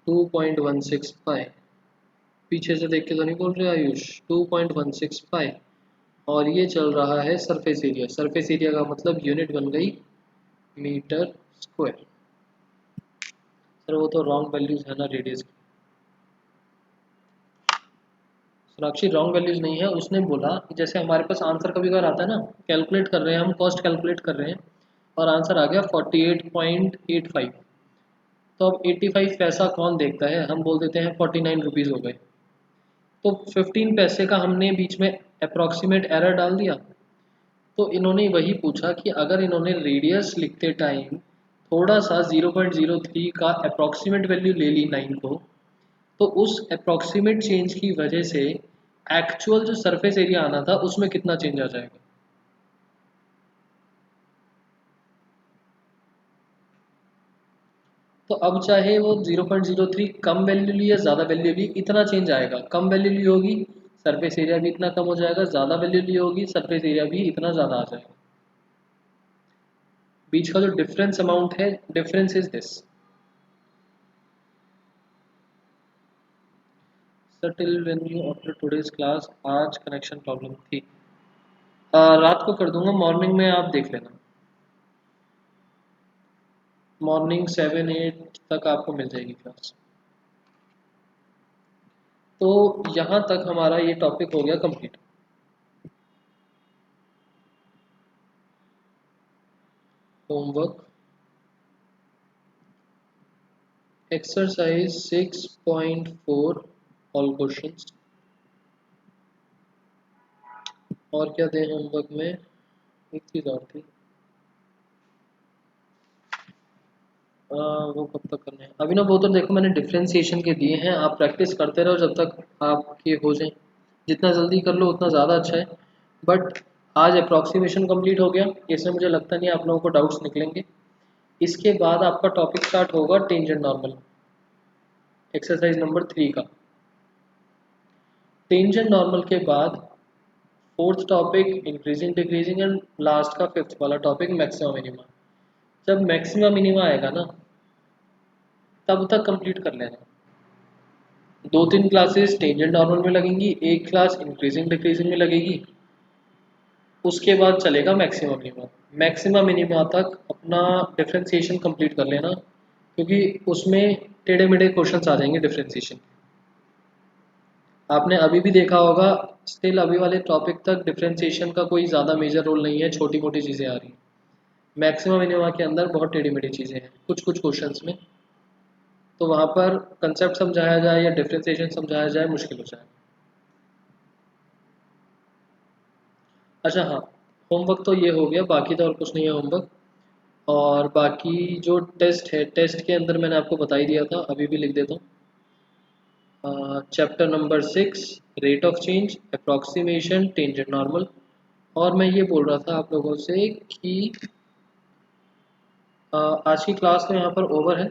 2.16 पीछे से देख के तो नहीं बोल रहे आयुष? 2.16 और ये चल रहा है सरफेस एरिया। सरफेस एरिया का मतलब यूनिट बन गई मीटर स्क्वायर। सर वो तो रॉन्ग वैल्यूज है ना रेडियस की। साक्षी रॉन्ग वैल्यूज नहीं है, उसने बोला कि जैसे हमारे पास आंसर कभी कभार आता है ना, कैलकुलेट कर रहे हैं हम, कॉस्ट कैलकुलेट कर रहे हैं और आंसर आ गया 48.85। तो अब 85 पैसा कौन देखता है, हम बोल देते हैं 49 रुपीज़ हो गए। तो 15 पैसे का हमने बीच में अप्रॉक्सीमेट एरर डाल दिया। तो इन्होंने वही पूछा कि अगर इन्होंने रेडियस लिखते टाइम थोड़ा सा 0.03 का अप्रॉक्सीमेट वैल्यू ले ली 9 को, तो उस अप्रॉक्सीमेट चेंज की वजह से एक्चुअल जो सरफेस एरिया आना था उसमें कितना चेंज आ जाएगा। तो अब चाहे वो 0.03 कम वैल्यू ली या ज़्यादा वैल्यू ली, इतना चेंज आएगा। कम वैल्यू ली होगी सरफेस एरिया भी इतना कम हो जाएगा, ज़्यादा वैल्यू ली होगी सरफेस एरिया भी इतना ज़्यादा आ जाएगा। बीच का जो डिफरेंस अमाउंट है, difference is this. Sir till when you after today's class, आज कनेक्शन प्रॉब्लम थी। रात को कर दूंगा, मॉर्निंग में आप देख लेना। मॉर्निंग 7-8 तक आपको मिल जाएगी क्लास। तो यहाँ तक हमारा ये टॉपिक हो गया complete. Homework exercise 6.4 all questions. और क्या दें होमवर्क में? एक चीज़ और थी, वो कब तक करने हैं अभी ना, वो तो देखो मैंने डिफ्रेंसिएशन के दिए हैं, आप प्रैक्टिस करते रहो जब तक आपके हो जाए। जितना जल्दी कर लो उतना ज़्यादा अच्छा है। बट आज अप्रॉक्सीमेशन कंप्लीट हो गया, इसमें मुझे लगता नहीं आप लोगों को डाउट्स निकलेंगे। इसके बाद आपका टॉपिक स्टार्ट होगा टेंजेंट नॉर्मल, एक्सरसाइज नंबर 3 का। टेंजेंट नॉर्मल के बाद fourth topic increasing decreasing and last का फिफ्थ वाला टॉपिक मैक्सिमम मिनिमा। जब मैक्सिमम मिनिमा आएगा ना तब तक कंप्लीट कर लेना। 2-3 क्लासेस टेंजेंट नॉर्मल में लगेंगी, एक क्लास इंक्रीजिंग डिक्रीजिंग में लगेगी, उसके बाद चलेगा मैक्सिमम मिनिमा। मैक्सिमम मिनिमा तक अपना डिफ्रेंसिएशन कंप्लीट कर लेना, क्योंकि उसमें टेढ़े मेढ़े क्वेश्चंस आ जाएंगे डिफ्रेंसिएशन। आपने अभी भी देखा होगा, स्टिल अभी वाले टॉपिक तक डिफ्रेंसिएशन का कोई ज़्यादा मेजर रोल नहीं है, छोटी मोटी चीज़ें आ रही हैं। मैक्सिमम मिनिमा के अंदर बहुत टेढ़ी मेढ़ी चीज़ें हैं कुछ कुछ क्वेश्चंस में, तो वहाँ पर कंसेप्ट समझाया जाए या डिफ्रेंसिएशन समझाया जाए मुश्किल हो जाए। अच्छा हाँ, होमवर्क तो ये हो गया, बाकी तो और कुछ नहीं है होमवर्क। और बाकी जो टेस्ट है, टेस्ट के अंदर मैंने आपको बता ही दिया था, अभी भी लिख देता हूँ। Chapter number 6 rate of change, approximation, tangent normal. और मैं ये बोल रहा था आप लोगों से कि आज की क्लास तो यहाँ पर ओवर है।